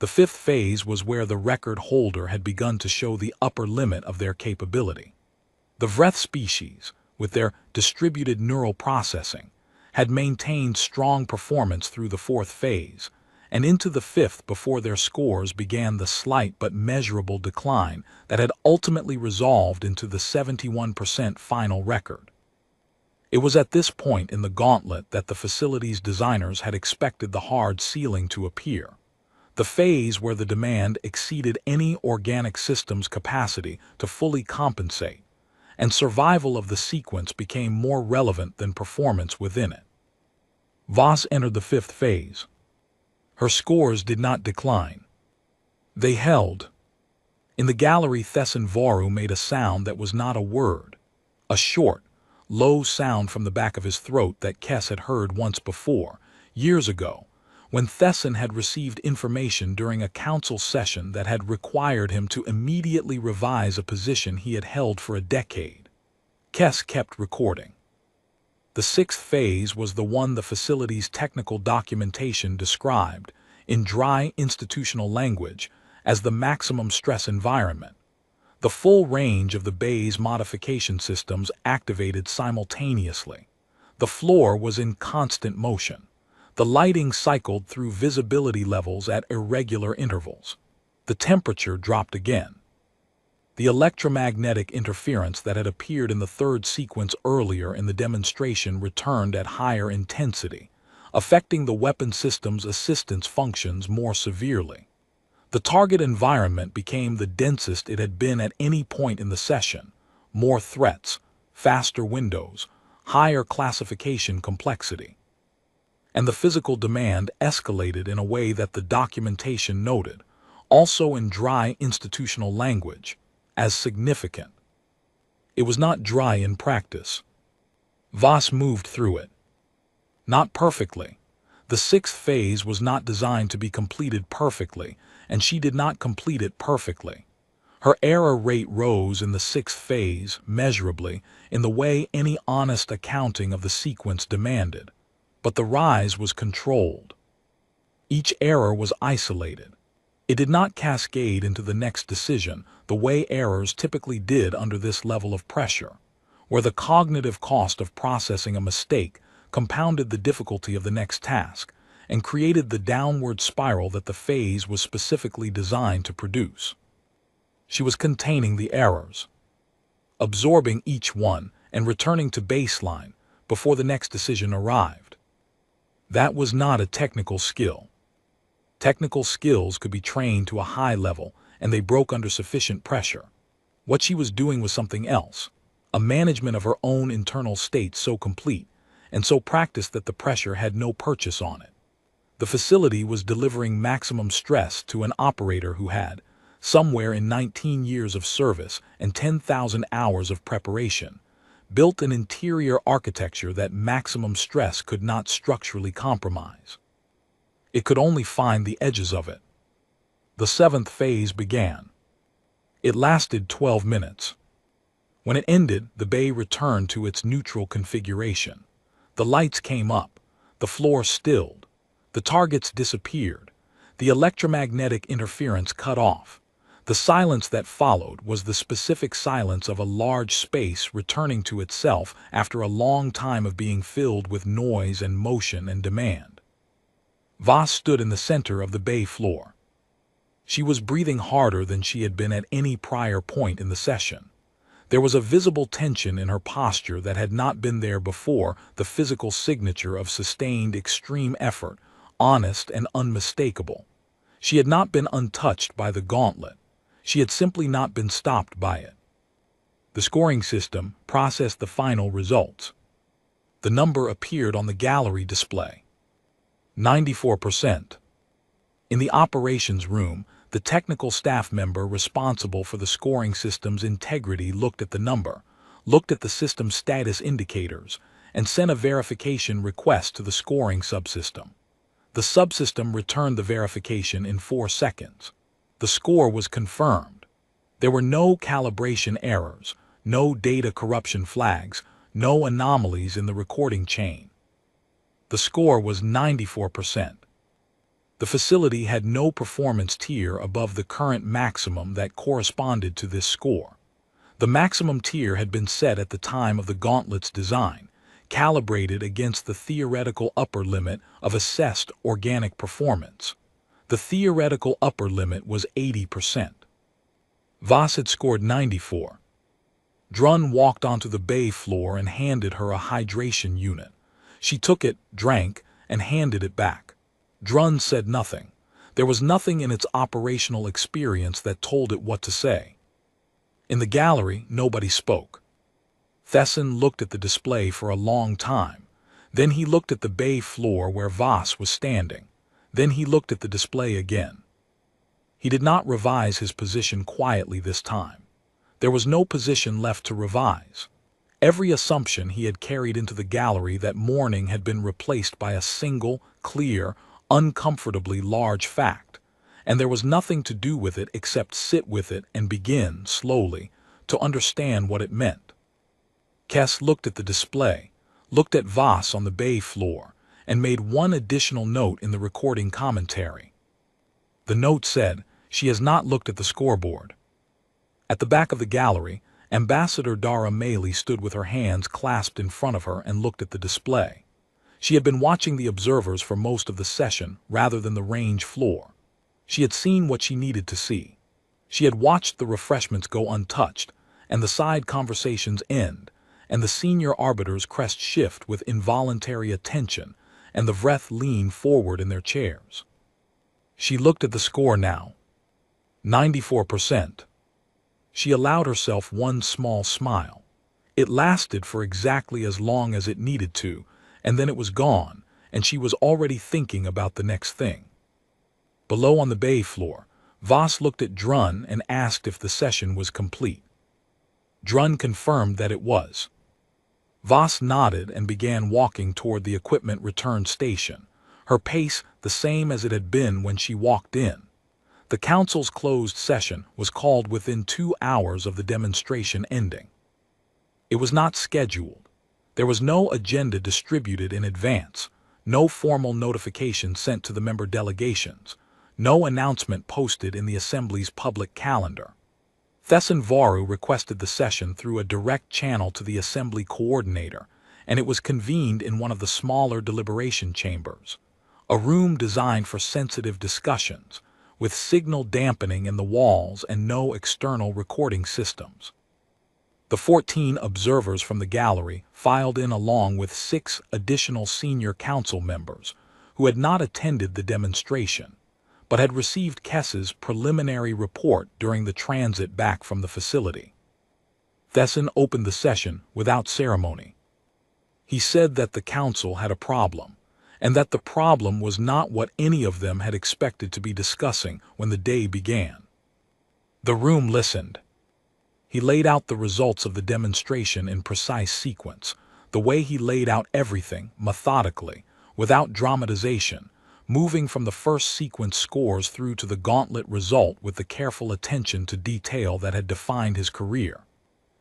The fifth phase was where the record holder had begun to show the upper limit of their capability. The Vreth species, with their distributed neural processing, had maintained strong performance through the fourth phase, and into the fifth before their scores began the slight but measurable decline that had ultimately resolved into the 71% final record. It was at this point in the gauntlet that the facility's designers had expected the hard ceiling to appear, the phase where the demand exceeded any organic system's capacity to fully compensate, and survival of the sequence became more relevant than performance within it. Voss entered the fifth phase. Her scores did not decline. They held. In the gallery, Thesson Voru made a sound that was not a word, a short, low sound from the back of his throat that Kess had heard once before, years ago, when Thesson had received information during a council session that had required him to immediately revise a position he had held for a decade. Kess kept recording. The sixth phase was the one the facility's technical documentation described, in dry institutional language, as the maximum stress environment. The full range of the bay's modification systems activated simultaneously. The floor was in constant motion. The lighting cycled through visibility levels at irregular intervals. The temperature dropped again. The electromagnetic interference that had appeared in the third sequence earlier in the demonstration returned at higher intensity, affecting the weapon system's assistance functions more severely. The target environment became the densest it had been at any point in the session. More threats, faster windows, higher classification complexity. And the physical demand escalated in a way that the documentation noted, also in dry institutional language, as significant. It was not dry in practice. Voss moved through it. Not perfectly. The sixth phase was not designed to be completed perfectly, and she did not complete it perfectly. Her error rate rose in the sixth phase, measurably, in the way any honest accounting of the sequence demanded. But the rise was controlled. Each error was isolated. It did not cascade into the next decision the way errors typically did under this level of pressure, where the cognitive cost of processing a mistake compounded the difficulty of the next task and created the downward spiral that the phase was specifically designed to produce. She was containing the errors, absorbing each one and returning to baseline before the next decision arrived. That was not a technical skill. Technical skills could be trained to a high level, and they broke under sufficient pressure. What she was doing was something else, a management of her own internal state so complete and so practiced that the pressure had no purchase on it. The facility was delivering maximum stress to an operator who had, somewhere in 19 years of service and 10,000 hours of preparation, built an interior architecture that maximum stress could not structurally compromise. It could only find the edges of it. The seventh phase began. It lasted 12 minutes. When it ended, the bay returned to its neutral configuration. The lights came up. The floor stilled. The targets disappeared. The electromagnetic interference cut off. The silence that followed was the specific silence of a large space returning to itself after a long time of being filled with noise and motion and demand. Voss stood in the center of the bay floor. She was breathing harder than she had been at any prior point in the session. There was a visible tension in her posture that had not been there before, the physical signature of sustained extreme effort, honest and unmistakable. She had not been untouched by the gauntlet. She had simply not been stopped by it. The scoring system processed the final results. The number appeared on the gallery display. 94%. In the operations room, the technical staff member responsible for the scoring system's integrity looked at the number, looked at the system's status indicators, and sent a verification request to the scoring subsystem. The subsystem returned the verification in 4 seconds. The score was confirmed. There were no calibration errors, no data corruption flags, no anomalies in the recording chain. The score was 94%. The facility had no performance tier above the current maximum that corresponded to this score. The maximum tier had been set at the time of the gauntlet's design, calibrated against the theoretical upper limit of assessed organic performance. The theoretical upper limit was 80%. Voss had scored 94. Drun walked onto the bay floor and handed her a hydration unit. She took it, drank, and handed it back. Drun said nothing. There was nothing in its operational experience that told it what to say. In the gallery, nobody spoke. Thesson looked at the display for a long time. Then he looked at the bay floor where Voss was standing. Then he looked at the display again. He did not revise his position quietly this time. There was no position left to revise. Every assumption he had carried into the gallery that morning had been replaced by a single, clear, uncomfortably large fact, and there was nothing to do with it except sit with it and begin, slowly, to understand what it meant. Kess looked at the display, looked at Voss on the bay floor, and made one additional note in the recording commentary. The note said, "She has not looked at the scoreboard." At the back of the gallery, Ambassador Dara Maley stood with her hands clasped in front of her and looked at the display. She had been watching the observers for most of the session rather than the range floor. She had seen what she needed to see. She had watched the refreshments go untouched, and the side conversations end, and the senior arbiters crest shift with involuntary attention, and the Vreth lean forward in their chairs. She looked at the score now. 94%. She allowed herself one small smile. It lasted for exactly as long as it needed to, and then it was gone, and she was already thinking about the next thing. Below on the bay floor, Voss looked at Drun and asked if the session was complete. Drun confirmed that it was. Voss nodded and began walking toward the equipment return station, her pace the same as it had been when she walked in. The council's closed session was called within 2 hours of the demonstration ending. It was not scheduled. There was no agenda distributed in advance, no formal notification sent to the member delegations, no announcement posted in the Assembly's public calendar. Thesson Varu requested the session through a direct channel to the Assembly coordinator, and it was convened in one of the smaller deliberation chambers, a room designed for sensitive discussions, with signal dampening in the walls and no external recording systems. The 14 observers from the gallery filed in along with 6 additional senior council members who had not attended the demonstration, but had received Kess's preliminary report during the transit back from the facility. Thesson opened the session without ceremony. He said that the council had a problem, and that the problem was not what any of them had expected to be discussing when the day began. The room listened. He laid out the results of the demonstration in precise sequence, the way he laid out everything, methodically, without dramatization, moving from the first sequence scores through to the gauntlet result with the careful attention to detail that had defined his career.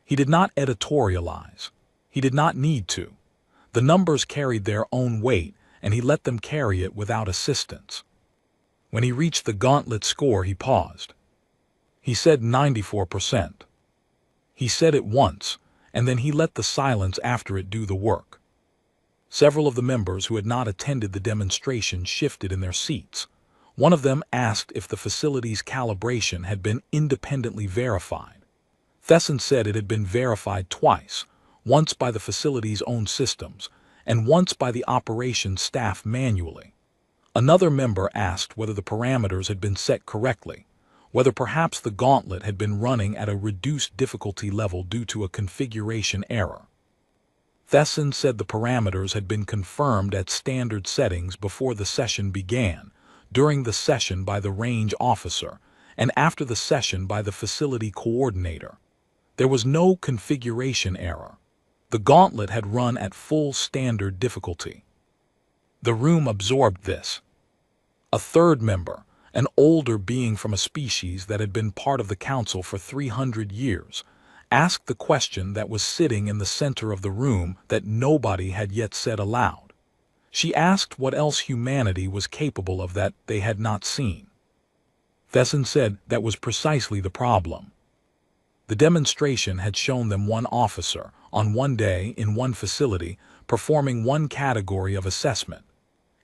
He did not editorialize. He did not need to. The numbers carried their own weight, and he let them carry it without assistance. When he reached the gauntlet score, he paused. He said 94%. He said it once, and then he let the silence after it do the work. Several of the members who had not attended the demonstration shifted in their seats. One of them asked if the facility's calibration had been independently verified. Thesson said it had been verified twice, once by the facility's own systems, and once by the operations staff manually. Another member asked whether the parameters had been set correctly, whether perhaps the gauntlet had been running at a reduced difficulty level due to a configuration error. Thesson said the parameters had been confirmed at standard settings before the session began, during the session by the range officer, and after the session by the facility coordinator. There was no configuration error. The gauntlet had run at full standard difficulty. The room absorbed this. A third member, an older being from a species that had been part of the council for 300 years, asked the question that was sitting in the center of the room that nobody had yet said aloud. She asked what else humanity was capable of that they had not seen. Thesson said that was precisely the problem. The demonstration had shown them one officer, on one day in one facility, performing one category of assessment.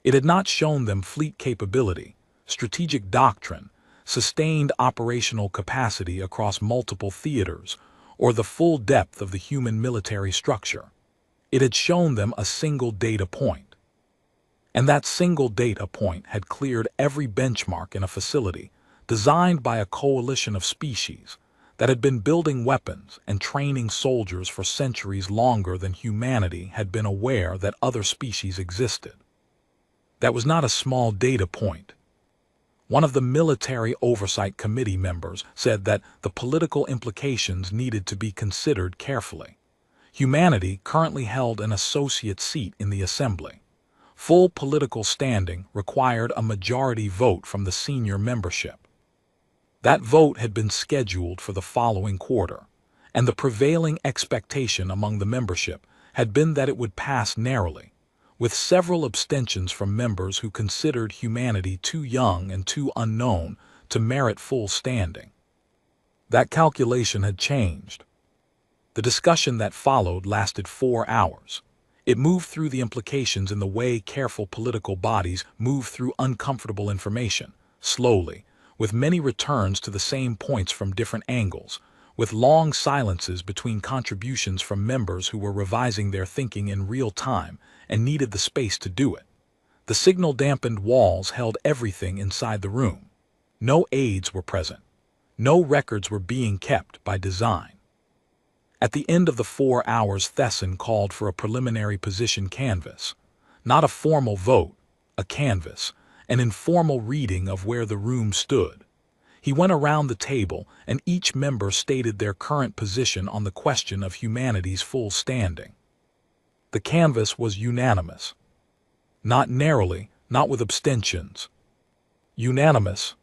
It had not shown them fleet capability, strategic doctrine, sustained operational capacity across multiple theaters, or the full depth of the human military structure. It had shown them a single data point. And that single data point had cleared every benchmark in a facility designed by a coalition of species that had been building weapons and training soldiers for centuries longer than humanity had been aware that other species existed. That was not a small data point. One of the Military Oversight Committee members said that the political implications needed to be considered carefully. Humanity currently held an associate seat in the Assembly. Full political standing required a majority vote from the senior membership. That vote had been scheduled for the following quarter, and the prevailing expectation among the membership had been that it would pass narrowly, with several abstentions from members who considered humanity too young and too unknown to merit full standing. That calculation had changed. The discussion that followed lasted 4 hours. It moved through the implications in the way careful political bodies move through uncomfortable information, slowly, with many returns to the same points from different angles, with long silences between contributions from members who were revising their thinking in real time and needed the space to do it. The signal-dampened walls held everything inside the room. No aides were present. No records were being kept by design. At the end of the 4 hours, Thesson called for a preliminary position canvass. Not a formal vote, a canvass, an informal reading of where the room stood. He went around the table, and each member stated their current position on the question of humanity's full standing. The canvass was unanimous. Not narrowly, not with abstentions. Unanimous.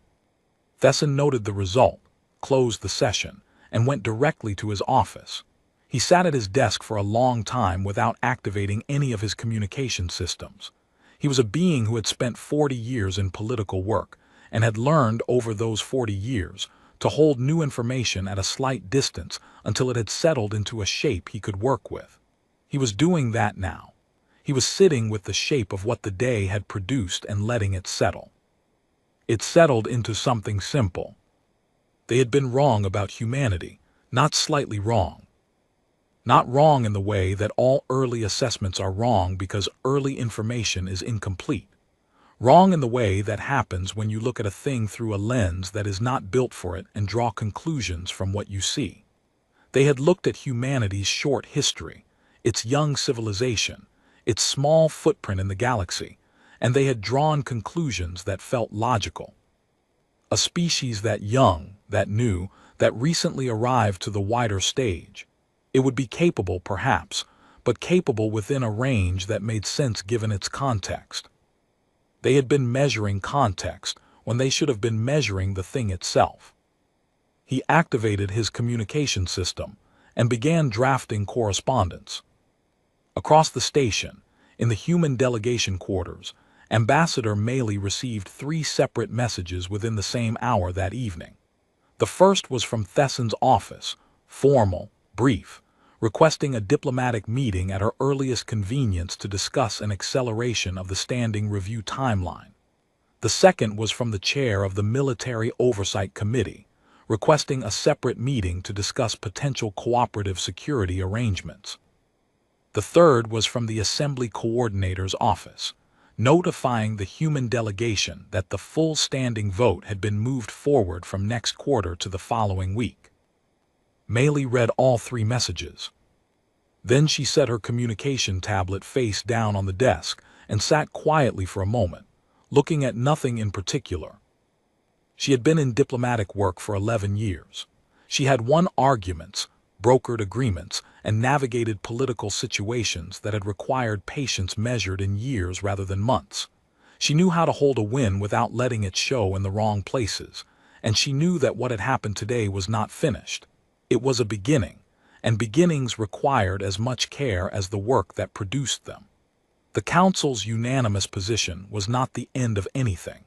Thesson noted the result, closed the session, and went directly to his office. He sat at his desk for a long time without activating any of his communication systems. He was a being who had spent 40 years in political work and had learned over those 40 years to hold new information at a slight distance until it had settled into a shape he could work with. He was doing that now. He was sitting with the shape of what the day had produced and letting it settle. It settled into something simple. They had been wrong about humanity, not slightly wrong. Not wrong in the way that all early assessments are wrong because early information is incomplete. Wrong in the way that happens when you look at a thing through a lens that is not built for it and draw conclusions from what you see. They had looked at humanity's short history, its young civilization, its small footprint in the galaxy, and they had drawn conclusions that felt logical. A species that young, that new, that recently arrived to the wider stage. It would be capable, perhaps, but capable within a range that made sense given its context. They had been measuring context when they should have been measuring the thing itself. He activated his communication system and began drafting correspondence. Across the station, in the human delegation quarters, Ambassador Maley received 3 separate messages within the same hour that evening. The first was from Thesson's office, formal, brief, requesting a diplomatic meeting at her earliest convenience to discuss an acceleration of the standing review timeline. The second was from the chair of the Military Oversight Committee, requesting a separate meeting to discuss potential cooperative security arrangements. The third was from the Assembly Coordinator's office, notifying the human delegation that the full standing vote had been moved forward from next quarter to the following week. Maylee read all three messages. Then she set her communication tablet face down on the desk and sat quietly for a moment, looking at nothing in particular. She had been in diplomatic work for 11 years. She had won arguments, brokered agreements, and navigated political situations that had required patience measured in years rather than months. She knew how to hold a win without letting it show in the wrong places, and she knew that what had happened today was not finished. It was a beginning, and beginnings required as much care as the work that produced them. The Council's unanimous position was not the end of anything.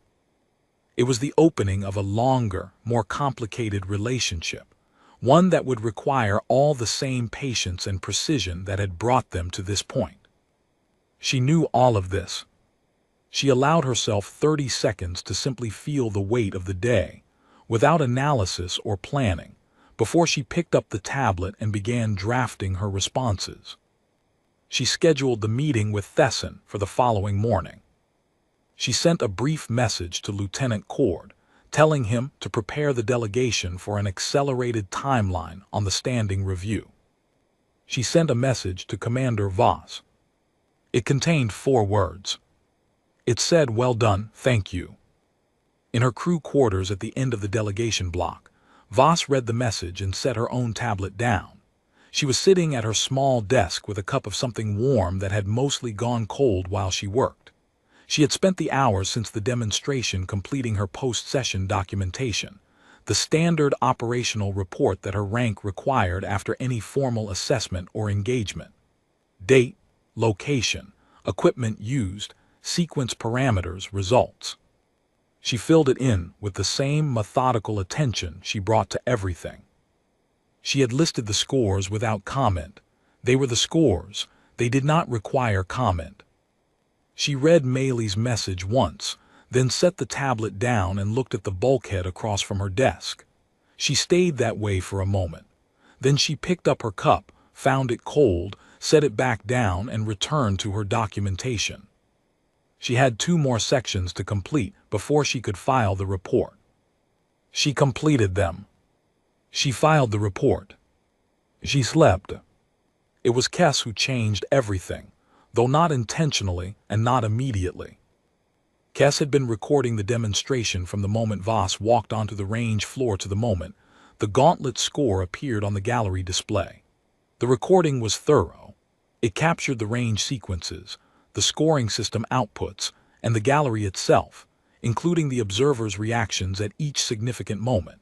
It was the opening of a longer, more complicated relationship, one that would require all the same patience and precision that had brought them to this point. She knew all of this. She allowed herself 30 seconds to simply feel the weight of the day, without analysis or planning, before she picked up the tablet and began drafting her responses. She scheduled the meeting with Thesson for the following morning. She sent a brief message to Lieutenant Cord, telling him to prepare the delegation for an accelerated timeline on the standing review. She sent a message to Commander Voss. It contained 4 words. It said, "Well done, thank you." In her crew quarters at the end of the delegation block, Voss read the message and set her own tablet down. She was sitting at her small desk with a cup of something warm that had mostly gone cold while she worked. She had spent the hours since the demonstration completing her post-session documentation, the standard operational report that her rank required after any formal assessment or engagement. Date, location, equipment used, sequence parameters, results. She filled it in with the same methodical attention she brought to everything. She had listed the scores without comment. They were the scores. They did not require comment. She read Maylee's message once, then set the tablet down and looked at the bulkhead across from her desk. She stayed that way for a moment. Then she picked up her cup, found it cold, set it back down, and returned to her documentation. She had 2 more sections to complete before she could file the report. She completed them. She filed the report. She slept. It was Kess who changed everything, though not intentionally and not immediately. Kess had been recording the demonstration from the moment Voss walked onto the range floor to the moment the gauntlet score appeared on the gallery display. The recording was thorough. It captured the range sequences, the scoring system outputs, and the gallery itself, including the observer's reactions at each significant moment.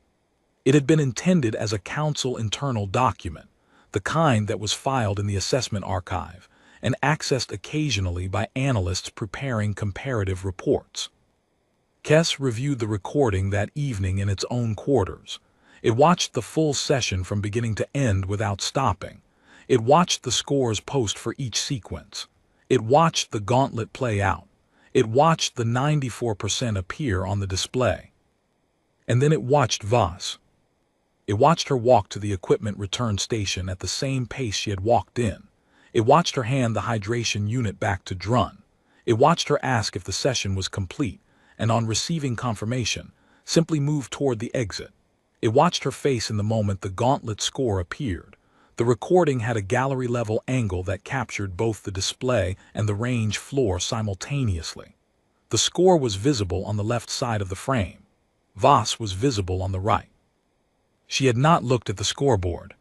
It had been intended as a council internal document, the kind that was filed in the assessment archive and accessed occasionally by analysts preparing comparative reports. Kess reviewed the recording that evening in its own quarters. It watched the full session from beginning to end without stopping. It watched the scores post for each sequence. It watched the gauntlet play out. It watched the 94% appear on the display. And then it watched Voss. It watched her walk to the equipment return station at the same pace she had walked in. It watched her hand the hydration unit back to Drun. It watched her ask if the session was complete, and on receiving confirmation, simply move toward the exit. It watched her face in the moment the gauntlet score appeared. The recording had a gallery-level angle that captured both the display and the range floor simultaneously. The score was visible on the left side of the frame. Voss was visible on the right. She had not looked at the scoreboard.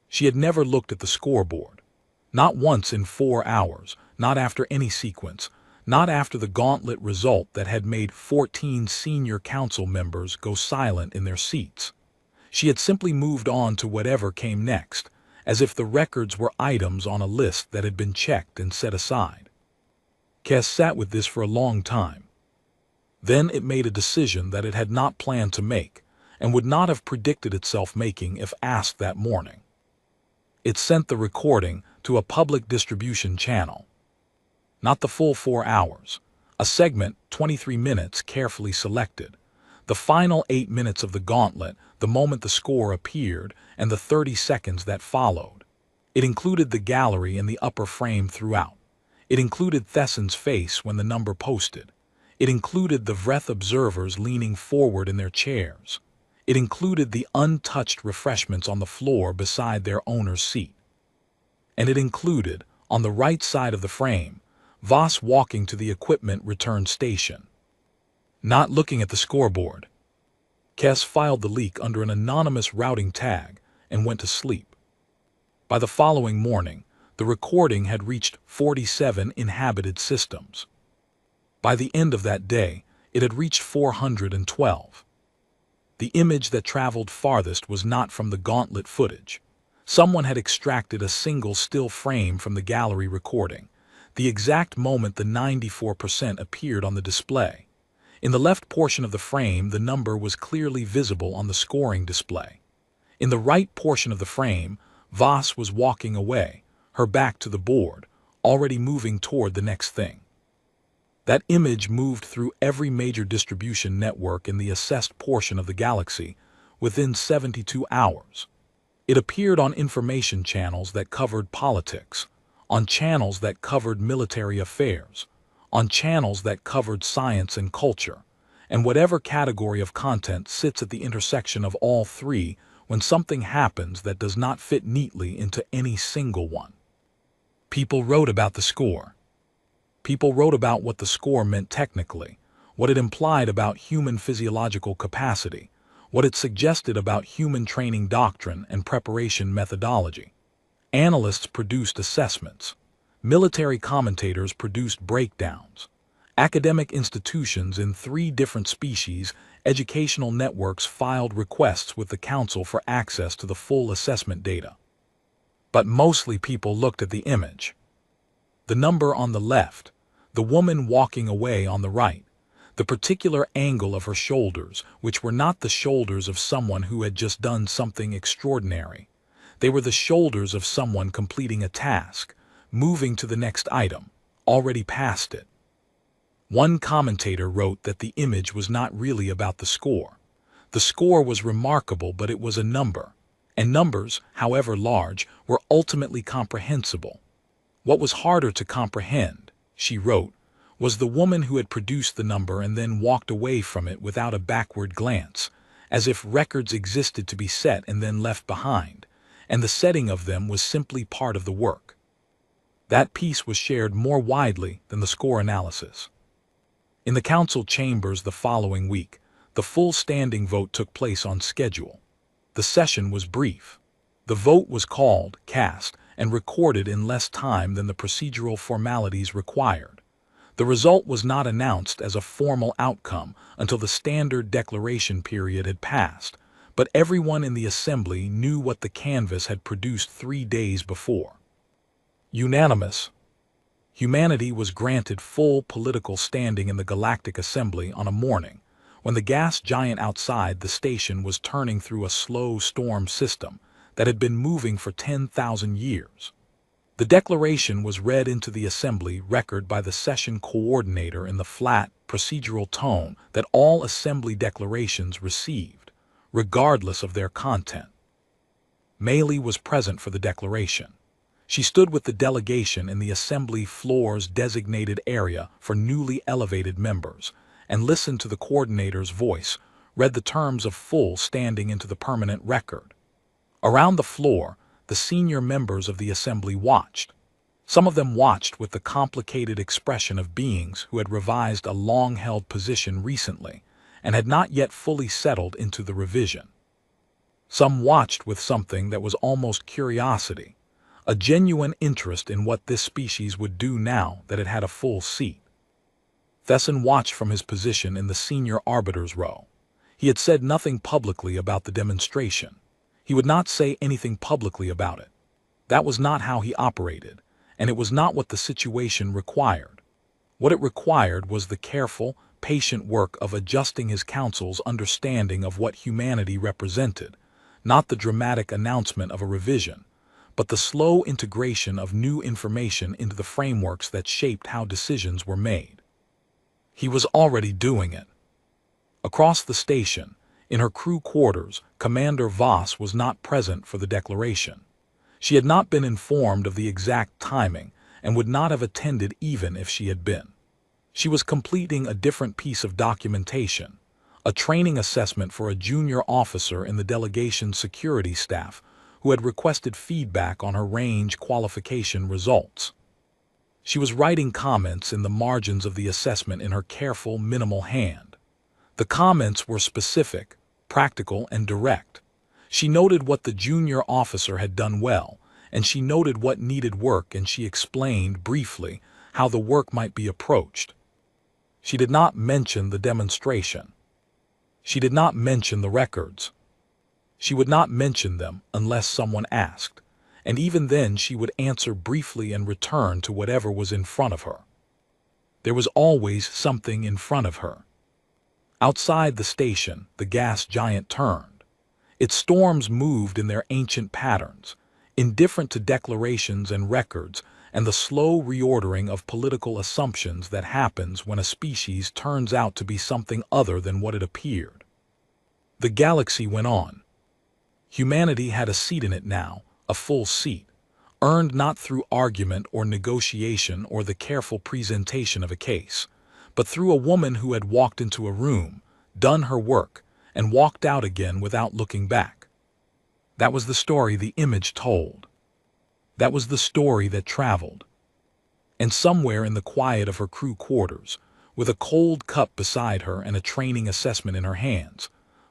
She had never looked at the scoreboard. Not once in 4 hours, not after any sequence, not after the gauntlet result that had made 14 senior council members go silent in their seats. She had simply moved on to whatever came next, as if the records were items on a list that had been checked and set aside. Kess sat with this for a long time. Then it made a decision that it had not planned to make, and would not have predicted itself making if asked that morning. It sent the recording to a public distribution channel. Not the full 4 hours. A segment, 23 minutes, carefully selected. The final 8 minutes of the gauntlet, the moment the score appeared, and the 30 seconds that followed. It included the gallery in the upper frame throughout. It included Thesson's face when the number posted. It included the Vreth observers leaning forward in their chairs. It included the untouched refreshments on the floor beside their owner's seat. And it included, on the right side of the frame, Voss walking to the equipment return station. Not looking at the scoreboard. Kess filed the leak under an anonymous routing tag and went to sleep. By the following morning, the recording had reached 47 inhabited systems. By the end of that day, it had reached 412. The image that traveled farthest was not from the gauntlet footage. Someone had extracted a single still frame from the gallery recording, the exact moment the 94% appeared on the display. In the left portion of the frame, the number was clearly visible on the scoring display. In the right portion of the frame, Voss was walking away, her back to the board, already moving toward the next thing. That image moved through every major distribution network in the assessed portion of the galaxy within 72 hours. It appeared on information channels that covered politics, on channels that covered military affairs, on channels that covered science and culture, and whatever category of content sits at the intersection of all three when something happens that does not fit neatly into any single one. People wrote about the score. People wrote about what the score meant technically, what it implied about human physiological capacity, what it suggested about human training doctrine and preparation methodology. Analysts produced assessments. Military commentators produced breakdowns. Academic institutions in 3 different species, educational networks filed requests with the Council for access to the full assessment data. But mostly people looked at the image. The number on the left, the woman walking away on the right, the particular angle of her shoulders, which were not the shoulders of someone who had just done something extraordinary. They were the shoulders of someone completing a task, moving to the next item, already past it. One commentator wrote that the image was not really about the score. The score was remarkable, but it was a number, and numbers, however large, were ultimately comprehensible. What was harder to comprehend, she wrote, was the woman who had produced the number and then walked away from it without a backward glance, as if records existed to be set and then left behind, and the setting of them was simply part of the work. That piece was shared more widely than the score analysis. In the council chambers the following week, the full standing vote took place on schedule. The session was brief. The vote was called, cast, and recorded in less time than the procedural formalities required. The result was not announced as a formal outcome until the standard declaration period had passed, but everyone in the assembly knew what the canvas had produced 3 days before. Unanimous. Humanity was granted full political standing in the Galactic Assembly on a morning when the gas giant outside the station was turning through a slow storm system that had been moving for 10,000 years. The declaration was read into the assembly record by the session coordinator in the flat, procedural tone that all assembly declarations received, regardless of their content. Maylee was present for the declaration. She stood with the delegation in the assembly floor's designated area for newly elevated members and listened to the coordinator's voice, read the terms of full standing into the permanent record. Around the floor, the senior members of the assembly watched. Some of them watched with the complicated expression of beings who had revised a long-held position recently and had not yet fully settled into the revision. Some watched with something that was almost curiosity, a genuine interest in what this species would do now that it had a full seat. Thesson watched from his position in the senior arbiter's row. He had said nothing publicly about the demonstration. He would not say anything publicly about it. That was not how he operated, and it was not what the situation required. What it required was the careful, patient work of adjusting his council's understanding of what humanity represented, not the dramatic announcement of a revision, but the slow integration of new information into the frameworks that shaped how decisions were made. He was already doing it. Across the station, in her crew quarters, Commander Voss was not present for the declaration. She had not been informed of the exact timing and would not have attended even if she had been. She was completing a different piece of documentation, a training assessment for a junior officer in the delegation's security staff who had requested feedback on her range qualification results. She was writing comments in the margins of the assessment in her careful, minimal hand. The comments were specific, practical, and direct. She noted what the junior officer had done well, and she noted what needed work, and she explained briefly how the work might be approached. She did not mention the demonstration. She did not mention the records. She would not mention them unless someone asked, and even then she would answer briefly and return to whatever was in front of her. There was always something in front of her. Outside the station, the gas giant turned. Its storms moved in their ancient patterns, indifferent to declarations and records and the slow reordering of political assumptions that happens when a species turns out to be something other than what it appeared. The galaxy went on. Humanity had a seat in it now, a full seat, earned not through argument or negotiation or the careful presentation of a case, but through a woman who had walked into a room, done her work, and walked out again without looking back. That was the story the image told. That was the story that traveled. And somewhere in the quiet of her crew quarters, with a cold cup beside her and a training assessment in her hands,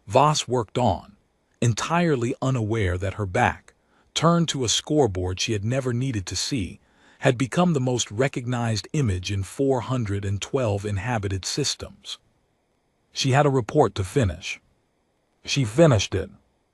Voss worked on, entirely unaware that her back, turned to a scoreboard she had never needed to see, had become the most recognized image in 412 inhabited systems. She had a report to finish. She finished it.